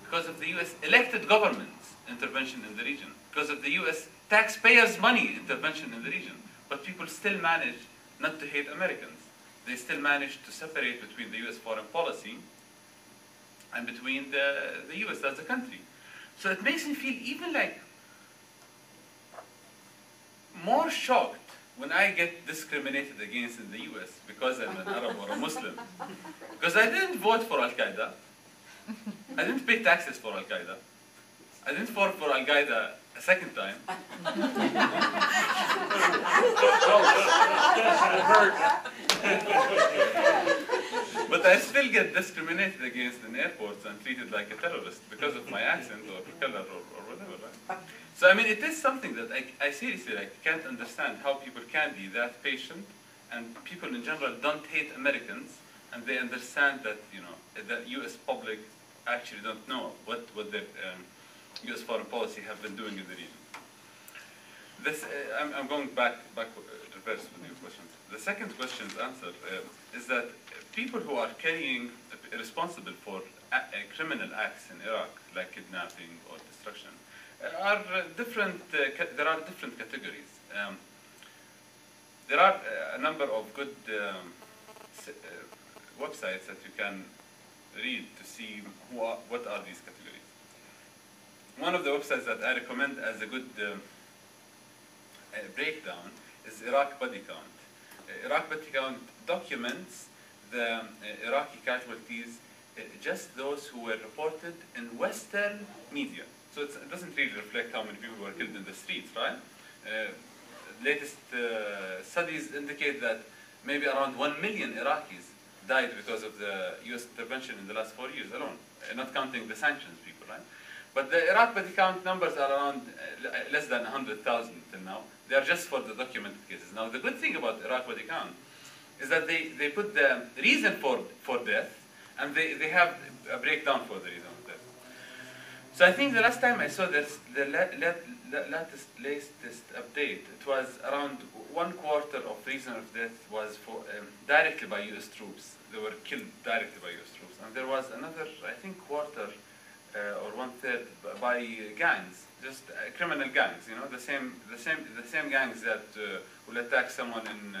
because of the U.S. elected government's intervention in the region, because of the U.S. taxpayers' money intervention in the region. But people still manage not to hate Americans. They still manage to separate between the U.S. foreign policy and between the U.S. as a country. So it makes me feel even more shocked when I get discriminated against in the U.S. because I'm an Arab or a Muslim. Because I didn't vote for Al-Qaeda. I didn't pay taxes for Al-Qaeda. I didn't vote for Al-Qaeda a second time. But I still get discriminated against in airports and treated like a terrorist because of my accent or color or whatever, right? So I mean, it is something that I seriously can't understand how people can be that patient, and people in general don't hate Americans, and they understand that, you know, that U.S. public actually don't know what the U.S. foreign policy have been doing in the region. This, I'm going back reverse with your questions. The second question's answer is that people who are responsible for criminal acts in Iraq, like kidnapping or destruction, are different. There are different categories. There are a number of good websites that you can read to see what are these categories. One of the websites that I recommend as a good breakdown is Iraq Body Count. Iraq Body Count documents the Iraqi casualties, just those who were reported in Western media. So it doesn't really reflect how many people were killed in the streets, right? Latest studies indicate that maybe around 1 million Iraqis died because of the U.S. intervention in the last 4 years alone, not counting the sanctions people, right? But the Iraq body count numbers are around less than 100,000 till now. They are just for the documented cases. Now, the good thing about Iraq body count is that they put the reason for death, and they have a breakdown for the reason of death. So I think the last time I saw this, the latest update, it was around 1/4 of reason of death was for directly by U.S. troops. They were killed directly by U.S. troops, and there was another, I think, quarter or 1/3 by gangs, just criminal gangs. You know, the same gangs that will attack someone in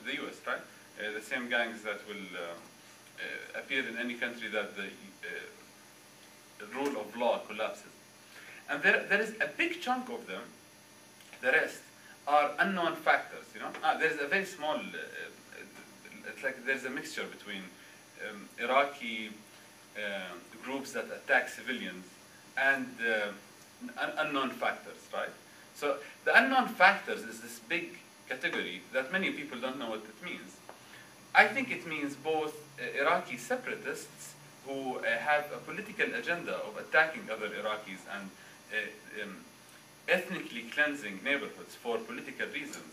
the U.S. Right? The same gangs that will appear in any country that the rule of law collapses. And there is a big chunk of them, the rest, are unknown factors, you know. There's a very small, it's like there's a mixture between Iraqi groups that attack civilians and unknown factors, right? So the unknown factors is this big category that many people don't know what it means. I think it means both Iraqi separatists who have a political agenda of attacking other Iraqis and ethnically cleansing neighborhoods for political reasons.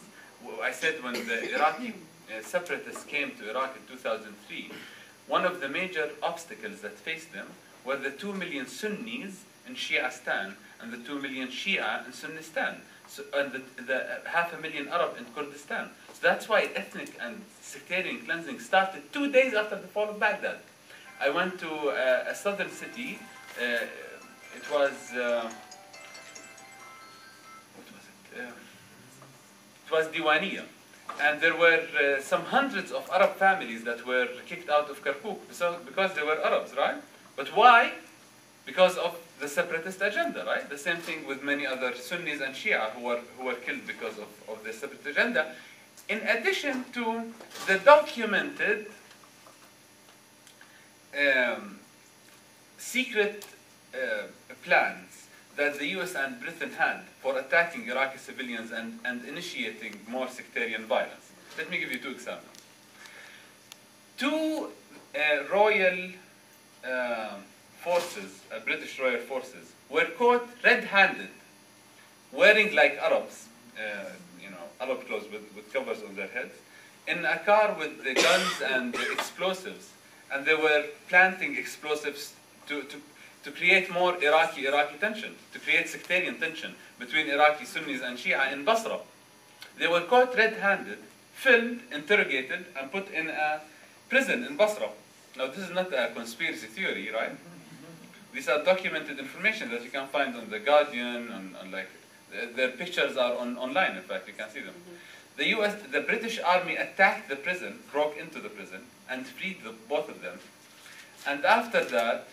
I said when the Iraqi separatists came to Iraq in 2003, one of the major obstacles that faced them were the 2 million Sunnis in Shiistan and the 2 million Shia in Sunnistan, and the 500,000 Arab in Kurdistan. So that's why ethnic and sectarian cleansing started 2 days after the fall of Baghdad. I went to a southern city. It was what was it? It was Diwaniyah, and there were some hundreds of Arab families that were kicked out of Kirkuk because they were Arabs, right? But why? Because of the separatist agenda, right? The same thing with many other Sunnis and Shia who were killed because of the separatist agenda. In addition to the documented secret plans that the US and Britain had for attacking Iraqi civilians and initiating more sectarian violence. Let me give you 2 examples. 2 royal forces, British royal forces, were caught red-handed, wearing like Arabs, you know, Arab clothes with covers on their heads, in a car with the guns and the explosives, and they were planting explosives to create more Iraqi tension, to create sectarian tension between Iraqi Sunnis and Shia in Basra. They were caught red-handed, filmed, interrogated, and put in a prison in Basra. Now, this is not a conspiracy theory, right? These are documented information that you can find on The Guardian, on like, their pictures are online, in fact, you can see them. The British Army attacked the prison, broke into the prison, and freed both of them. And after that,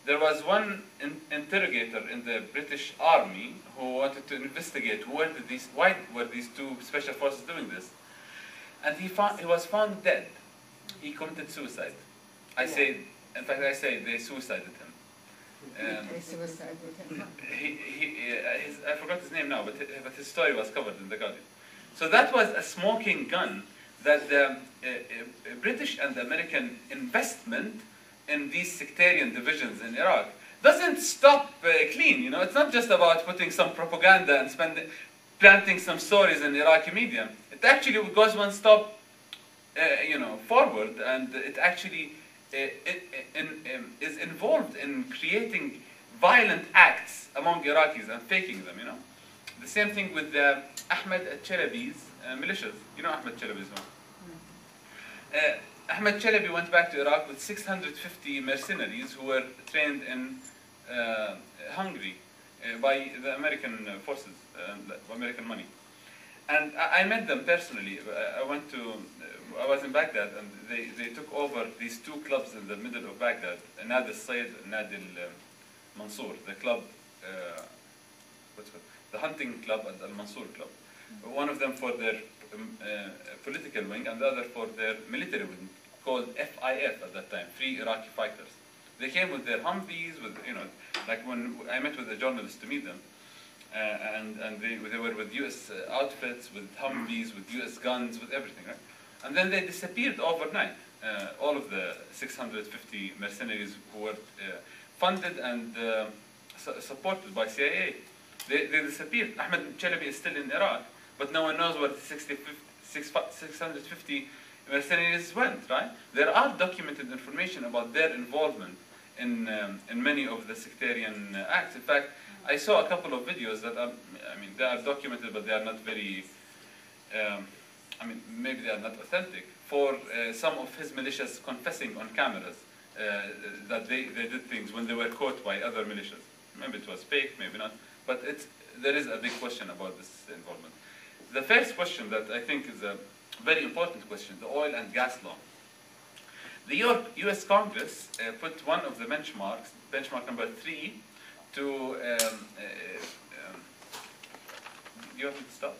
there was one interrogator in the British Army who wanted to investigate why were these 2 special forces doing this. And he was found dead. He committed suicide. In fact, I say they suicided him. I forgot his name now, but his story was covered in The Guardian. So that was a smoking gun that the British and American investment in these sectarian divisions in Iraq doesn't stop clean. You know, it's not just about putting some propaganda and planting some stories in Iraqi media. It actually goes one step, forward, and it actually is involved in creating violent acts among Iraqis and faking them. You know, the same thing with the Ahmed al-Chalabi's militias. You know Ahmed Chalabi's one. Ahmed Chalabi went back to Iraq with 650 mercenaries who were trained in Hungary by the American forces, American money. And I met them personally. I was in Baghdad, and they took over these two clubs in the middle of Baghdad, Nad al-Sayd and Nad al-Mansour, the club, the hunting club and al-Mansour club. One of them for their political wing, and the other for their military wing, called FIF at that time, Free Iraqi Fighters. They came with their Humvees, with, like when I met with a journalist to meet them, and they were with US outfits, with Humvees, with US guns, with everything, right? And then they disappeared overnight. All of the 650 mercenaries who were funded and supported by CIA, they disappeared. Ahmed Chalabi is still in Iraq, but no one knows where the 650 mercenaries went, right? There are documented information about their involvement in many of the sectarian acts. In fact, I saw a couple of videos that are, they are documented, but they are not very, maybe they are not authentic, for some of his militias confessing on cameras that they did things when they were caught by other militias. Maybe it was fake, maybe not, but there is a big question about this involvement. The first question that I think is a very important question, the oil and gas law. The US Congress put one of the benchmarks, benchmark number 3, to, do you want me to stop?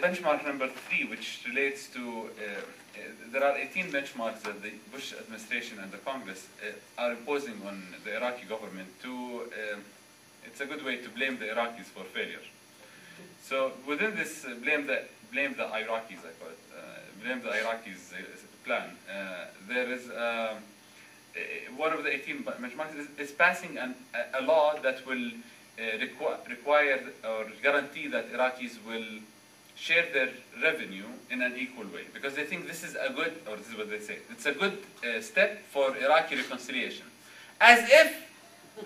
Benchmark number 3, which relates to, there are 18 benchmarks that the Bush administration and the Congress are imposing on the Iraqi government to, it's a good way to blame the Iraqis for failure. So within this blame the Iraqis, I call it, blame the Iraqis plan, there is one of the 18 benchmarks is passing a law that will require or guarantee that Iraqis will share their revenue in an equal way, because they think this is a good, or this is what they say, it's a good step for Iraqi reconciliation. As if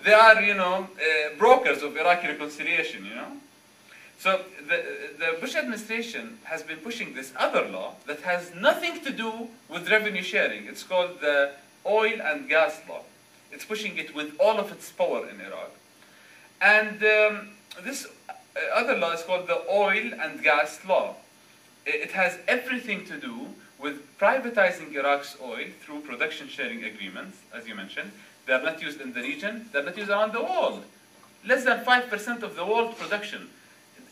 they are, brokers of Iraqi reconciliation, So the Bush administration has been pushing this other law that has nothing to do with revenue sharing. It's called the oil and gas law. It's pushing it with all of its power in Iraq. And this other law is called the oil and gas law. It has everything to do with privatizing Iraq's oil through production sharing agreements, as you mentioned. They are not used in the region, they are not used around the world. Less than 5% of the world production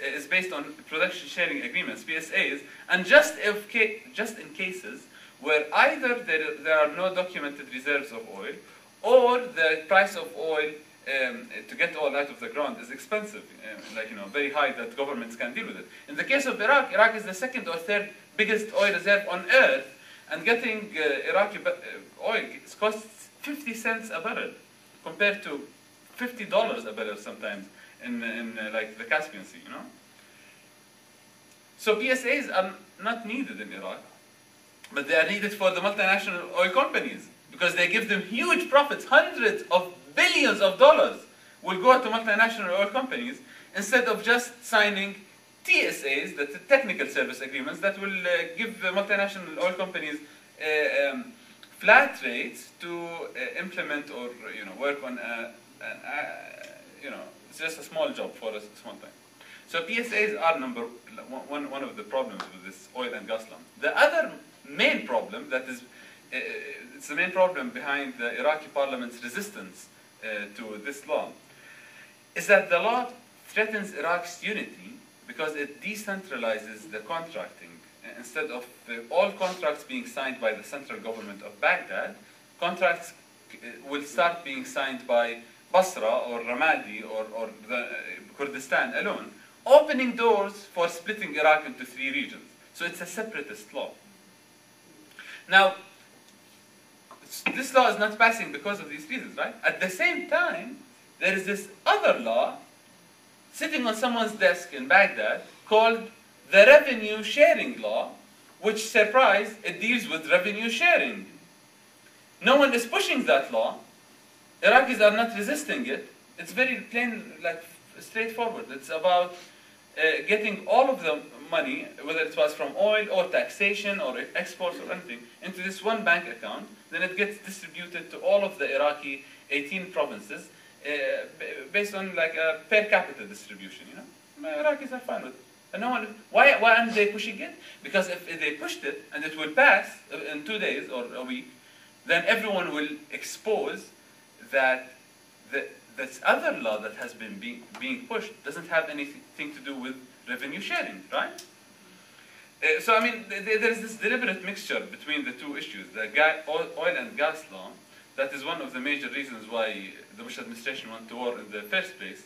is based on production sharing agreements, PSAs, and just in cases where either there are no documented reserves of oil, or the price of oil to get oil out of the ground is expensive, very high that governments can deal with it. In the case of Iraq, Iraq is the second or third biggest oil reserve on earth, and getting Iraqi oil costs 50 cents a barrel, compared to $50 a barrel sometimes in like the Caspian Sea, So PSAs are not needed in Iraq, but they are needed for the multinational oil companies, because they give them huge profits. Hundreds of billions of dollars will go to multinational oil companies instead of just signing TSAs, the technical service agreements, that will give multinational oil companies flat rates to implement or work on it's just a small job for a small time. So PSAs are one of the problems with this oil and gas law. The other main problem that is it's the main problem behind the Iraqi parliament's resistance to this law is that the law threatens Iraq's unity because it decentralizes the contracting. Instead of all contracts being signed by the central government of Baghdad, contracts will start being signed by Basra or Ramadi or the Kurdistan alone, opening doors for splitting Iraq into 3 regions. So it's a separatist law. Now, this law is not passing because of these reasons, right? At the same time, there is this other law sitting on someone's desk in Baghdad called the Revenue Sharing Law, which, surprise, it deals with revenue sharing. No one is pushing that law. Iraqis are not resisting it. It's very plain, like straightforward. It's about getting all of the money, whether it was from oil or taxation or exports or anything, into this one bank account. Then it gets distributed to all of the Iraqi 18 provinces based on like a per capita distribution. You know, Iraqis are fine with it. And no one. Why aren't they pushing it? Because if they pushed it and it will pass in 2 days or a week, then everyone will expose that this other law that has been being pushed doesn't have anything to do with revenue sharing, right? So I mean, there is this deliberate mixture between the 2 issues: the oil and gas law. That is one of the major reasons why the Bush administration went to war in the first place,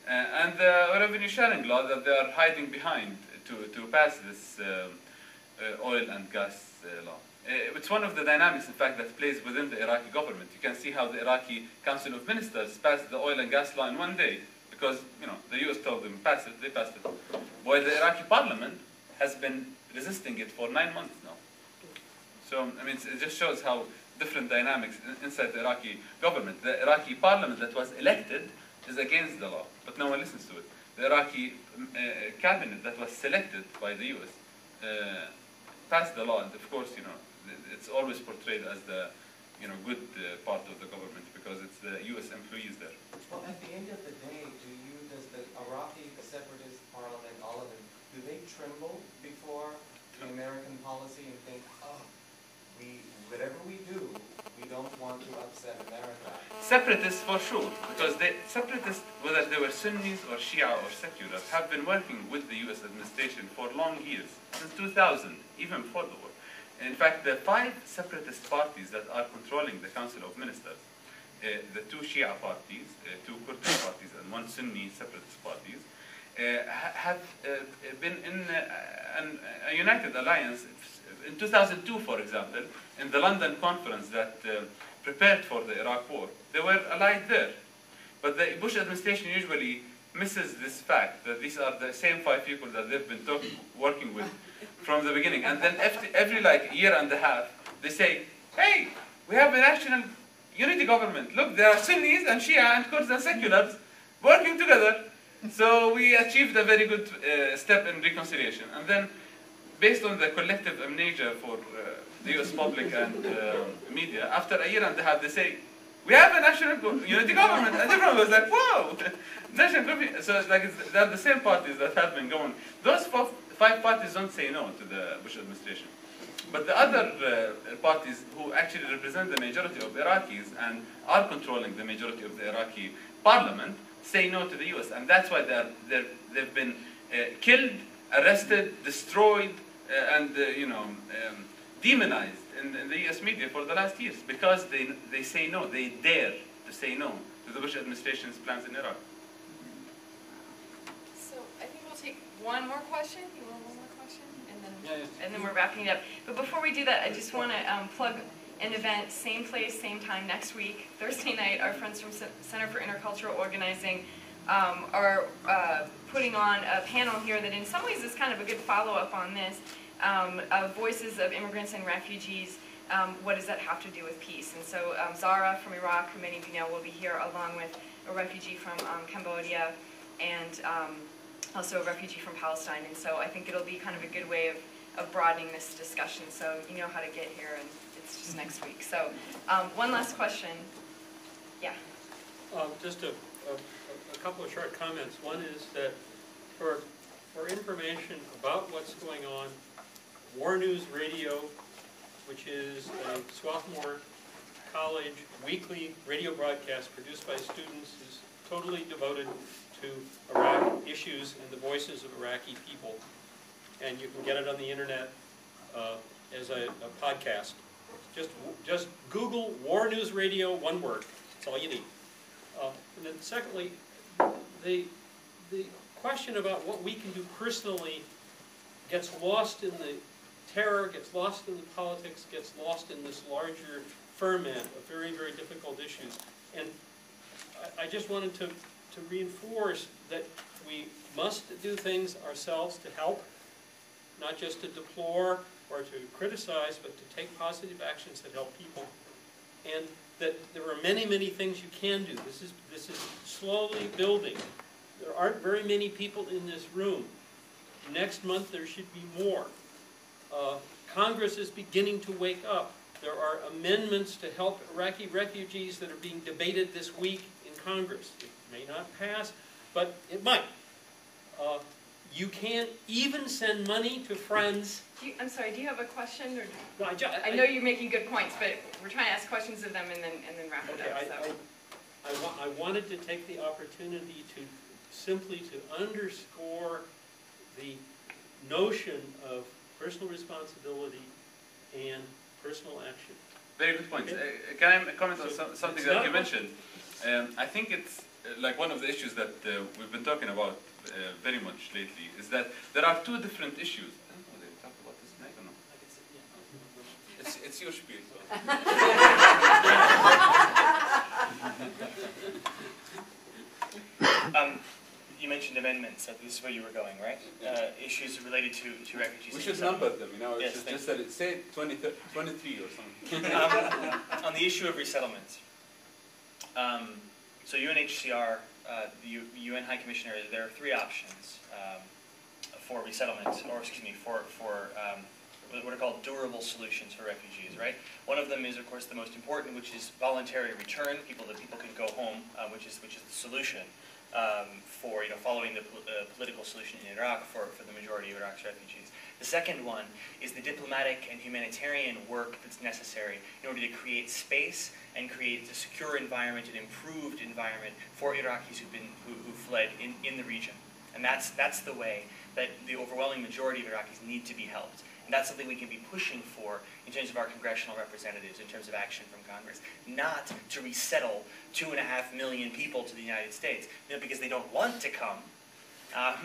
and the revenue sharing law that they are hiding behind to pass this oil and gas law. It's one of the dynamics, in fact, that plays within the Iraqi government. You can see how the Iraqi Council of Ministers passed the oil and gas law in 1 day because, you know, the US told them pass it, they passed it. While the Iraqi parliament has been resisting it for 9 months now. So, I mean, it just shows how different dynamics inside the Iraqi government. The Iraqi parliament that was elected is against the law, but no one listens to it. The Iraqi cabinet that was selected by the US passed the law, and of course, you know, it's always portrayed as the, you know, good part of the government because it's the U.S. employees there. Well, at the end of the day, does the Iraqi, the separatist parliament, all of them, do they tremble before the American policy and think, oh, whatever we do, we don't want to upset America? Separatists for sure, because separatists, whether they were Sunnis or Shia or secular, have been working with the U.S. administration for long years, since 2000, even before the war. In fact, the 5 separatist parties that are controlling the Council of Ministers, the 2 Shia parties, 2 Kurdish parties, and 1 Sunni separatist parties, have been in a united alliance. In 2002, for example, in the London conference that prepared for the Iraq war, they were allied there. But the Bush administration usually misses this fact that these are the same 5 people that they've been working with from the beginning. And then every like year and a half, they say, hey, we have a national unity government. Look, there are Sunnis and Shia and Kurds and seculars working together. So we achieved a very good step in reconciliation. And then, based on the collective amnesia for the US public and media, after a year and a half, they say, we have a national unity government. And everyone was like, whoa, national government. So it's like they're the same parties that have been going. Those 5 parties don't say no to the Bush administration. But the other parties who actually represent the majority of Iraqis and are controlling the majority of the Iraqi parliament say no to the US. And that's why they've been killed, arrested, destroyed, and demonized in the US media for the last years because they say no, they dare to say no to the Bush administration's plans in Iraq. So I think we'll take one more question. You want one more question? And then we're wrapping it up. But before we do that, I just want to plug an event, same place, same time next week, Thursday night. Our friends from Center for Intercultural Organizing are putting on a panel here that in some ways is kind of a good follow-up on this, Voices of Immigrants and Refugees, what does that have to do with peace? And so Zara from Iraq, who many of you know, will be here along with a refugee from Cambodia and also a refugee from Palestine. And so I think it'll be kind of a good way of broadening this discussion. So you know how to get here, and it's just next week. So one last question. Yeah. Just a couple of short comments. One is that for information about what's going on, War News Radio, which is a sophomore college weekly radio broadcast produced by students, is totally devoted to Iraq issues and the voices of Iraqi people. And you can get it on the internet as a podcast. Just Google War News Radio, one word. That's all you need. And then secondly, the question about what we can do personally gets lost in the terror, gets lost in the politics, gets lost in this larger ferment of very, very difficult issues. And I just wanted to reinforce that we must do things ourselves to help, not just to deplore or to criticize, but to take positive actions that help people. And that there are many, many things you can do. This is slowly building. There aren't very many people in this room. Next month there should be more. Congress is beginning to wake up. There are amendments to help Iraqi refugees that are being debated this week in Congress. It may not pass, but it might. You can't even send money to friends. I'm sorry, do you have a question? Or No, I know you're making good points, but we're trying to ask questions of them and then wrap it okay, up. So. I wanted to take the opportunity to simply to underscore the notion of personal responsibility and personal action. Very good point. Okay. Can I comment on So something it's that not you mentioned? I think it's like one of the issues that we've been talking about very much lately is that there are two different issues. I don't know whether you talked about this, I don't know. It's your spiel. You mentioned amendments. This is where you were going, right? Issues related to refugees. We should number them, you know. Yes, It's just that it say 23 or something. On the issue of resettlement, so UNHCR, the UN High Commissioner, there are three options for resettlement, or excuse me, for what are called durable solutions for refugees, right? One of them is, of course, the most important, which is voluntary return. That people can go home, which is the solution for following the political solution in Iraq for the majority of Iraq's refugees. The second one is the diplomatic and humanitarian work that's necessary in order to create space and create a secure environment, an improved environment for Iraqis who fled in the region. And that's the way that the overwhelming majority of Iraqis need to be helped. And that's something we can be pushing for in terms of our congressional representatives, in terms of action from Congress. Not to resettle 2.5 million people to the United States, because they don't want to come,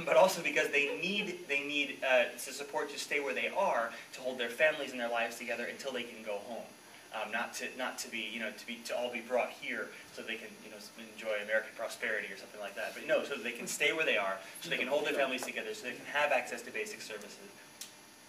but also because they need the support to stay where they are, to hold their families and their lives together until they can go home. Not to all be brought here so they can enjoy American prosperity or something like that. But no, so that they can stay where they are, so they can hold their families together, so they can have access to basic services,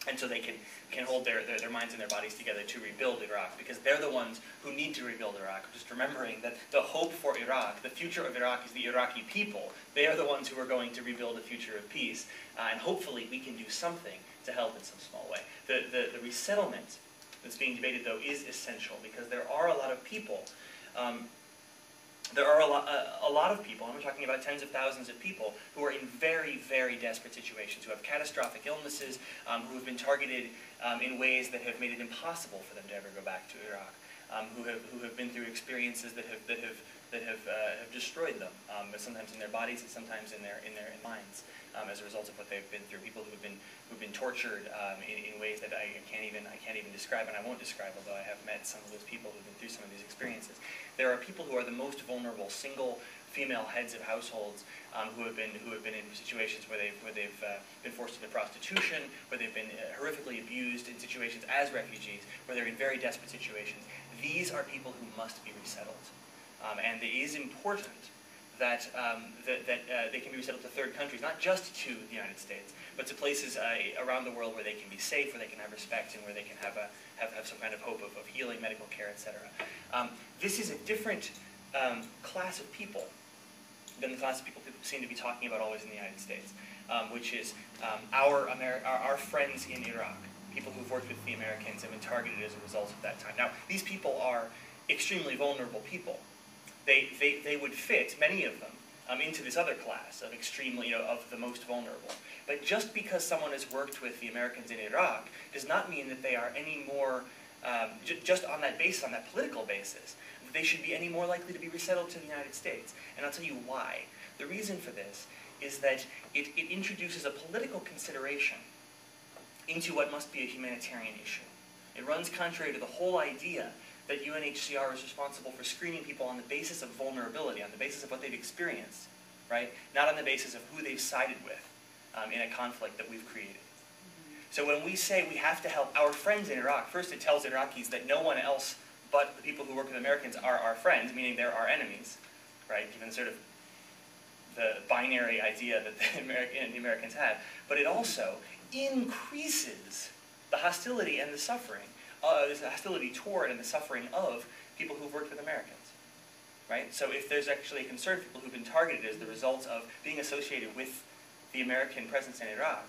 and so they can hold their minds and their bodies together to rebuild Iraq, because they're the ones who need to rebuild Iraq. Just remembering that the hope for Iraq, the future of Iraq, is the Iraqi people. They are the ones who are going to rebuild a future of peace, and hopefully we can do something to help in some small way. The resettlement that's being debated, though, is essential, because there are a lot of people. There are a lot of people, and we're talking about tens of thousands of people, who are in very, very desperate situations, who have catastrophic illnesses, who have been targeted in ways that have made it impossible for them to ever go back to Iraq, who have been through experiences that have destroyed them, sometimes in their bodies and sometimes in their minds, as a result of what they've been through. People who've been tortured in ways that I can't even describe, and I won't describe, although I have met some of those people who've been through some of these experiences. There are people who are the most vulnerable, single female heads of households, who have been in situations where they've been forced into prostitution, where they've been horrifically abused in situations as refugees, where they're in very desperate situations. These are people who must be resettled, and it is important that they can be resettled to third countries, not just to the United States, but to places around the world where they can be safe, where they can have respect, and where they can have some kind of hope of healing, medical care, etc. This is a different class of people than the class of people seem to be talking about always in the United States, which is our friends in Iraq, people who've worked with the Americans and been targeted as a result of that time. Now, these people are extremely vulnerable people. They would fit, many of them, into this other class of extremely, of the most vulnerable. But just because someone has worked with the Americans in Iraq does not mean that they are any more, just on that basis, on that political basis, they should be any more likely to be resettled to the United States. And I'll tell you why. The reason for this is that it introduces a political consideration into what must be a humanitarian issue. It runs contrary to the whole idea that UNHCR is responsible for screening people on the basis of vulnerability, on the basis of what they've experienced, right? Not on the basis of who they've sided with in a conflict that we've created. So when we say we have to help our friends in Iraq, first it tells Iraqis that no one else but the people who work with Americans are our friends, meaning they're our enemies, right? Given sort of the binary idea that the Americans have. But it also increases the hostility and the suffering, the hostility toward and the suffering of people who've worked with Americans, right? So if there's actually a concern for people who've been targeted as the result of being associated with the American presence in Iraq,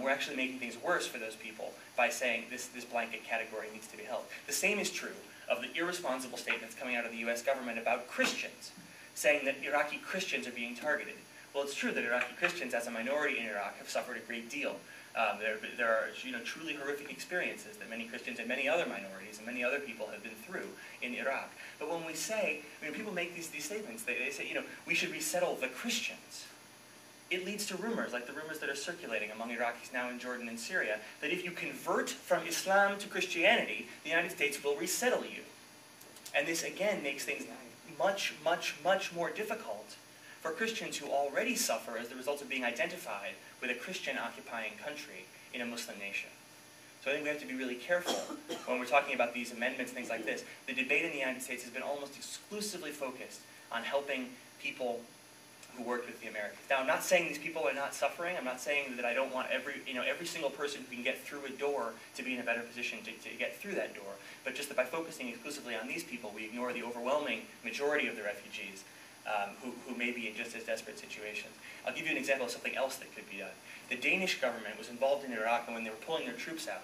we're actually making things worse for those people by saying this blanket category needs to be held. The same is true of the irresponsible statements coming out of the US government about Christians, saying that Iraqi Christians are being targeted. Well, it's true that Iraqi Christians as a minority in Iraq have suffered a great deal. There are truly horrific experiences that many Christians and many other minorities and many other people have been through in Iraq. But when we say, when people make these statements, they say, we should resettle the Christians. It leads to rumors, like the rumors that are circulating among Iraqis now in Jordan and Syria, that if you convert from Islam to Christianity, the United States will resettle you. And this, again, makes things much, much, much more difficult for Christians who already suffer as the result of being identified with a Christian-occupying country in a Muslim nation. So I think we have to be really careful when we're talking about these amendments, things like this. The debate in the United States has been almost exclusively focused on helping people who worked with the Americans. Now, I'm not saying these people are not suffering. I'm not saying that I don't want every single person who can get through a door to be in a better position to get through that door. But just that by focusing exclusively on these people, we ignore the overwhelming majority of the refugees who may be in just as desperate situations. I'll give you an example of something else that could be done. The Danish government was involved in Iraq, and when they were pulling their troops out,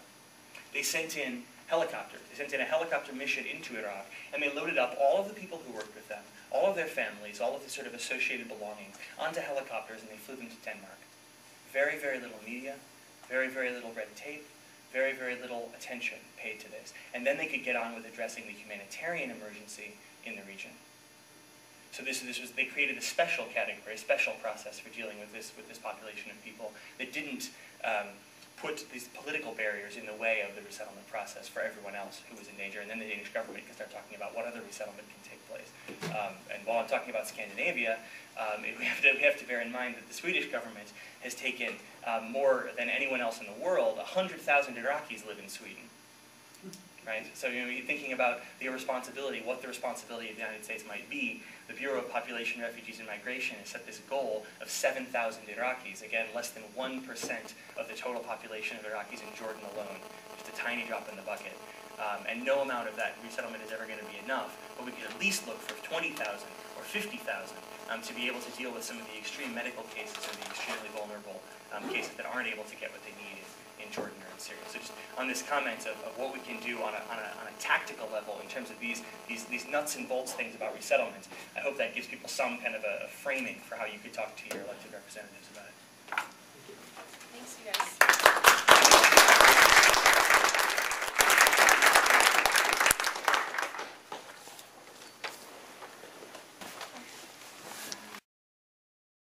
they sent in helicopters. They sent in a helicopter mission into Iraq, and they loaded up all of the people who worked with them, all of their families, all of the sort of associated belongings, onto helicopters, and they flew them to Denmark. Very, very little media, very, very little red tape, very, very little attention paid to this. And then they could get on with addressing the humanitarian emergency in the region. So they created a special category, a special process for dealing with this population of people that didn't put these political barriers in the way of the resettlement process for everyone else who was in danger. And then the Danish government can start talking about what other resettlement can take place. And while I'm talking about Scandinavia, we have to bear in mind that the Swedish government has taken more than anyone else in the world. 100,000 Iraqis live in Sweden. Right? So thinking about the irresponsibility, what the responsibility of the United States might be, the Bureau of Population, Refugees, and Migration has set this goal of 7,000 Iraqis. Again, less than 1% of the total population of Iraqis in Jordan alone. Just a tiny drop in the bucket. And no amount of that resettlement is ever going to be enough, but we could at least look for 20,000 or 50,000 to be able to deal with some of the extreme medical cases or the extremely vulnerable cases that aren't able to get what they need in Jordan or in Syria. So just on this comment of what we can do on a tactical level in terms of these nuts and bolts things about resettlement, I hope that gives people some kind of a framing for how you could talk to your elected representatives about it. Thanks, you guys.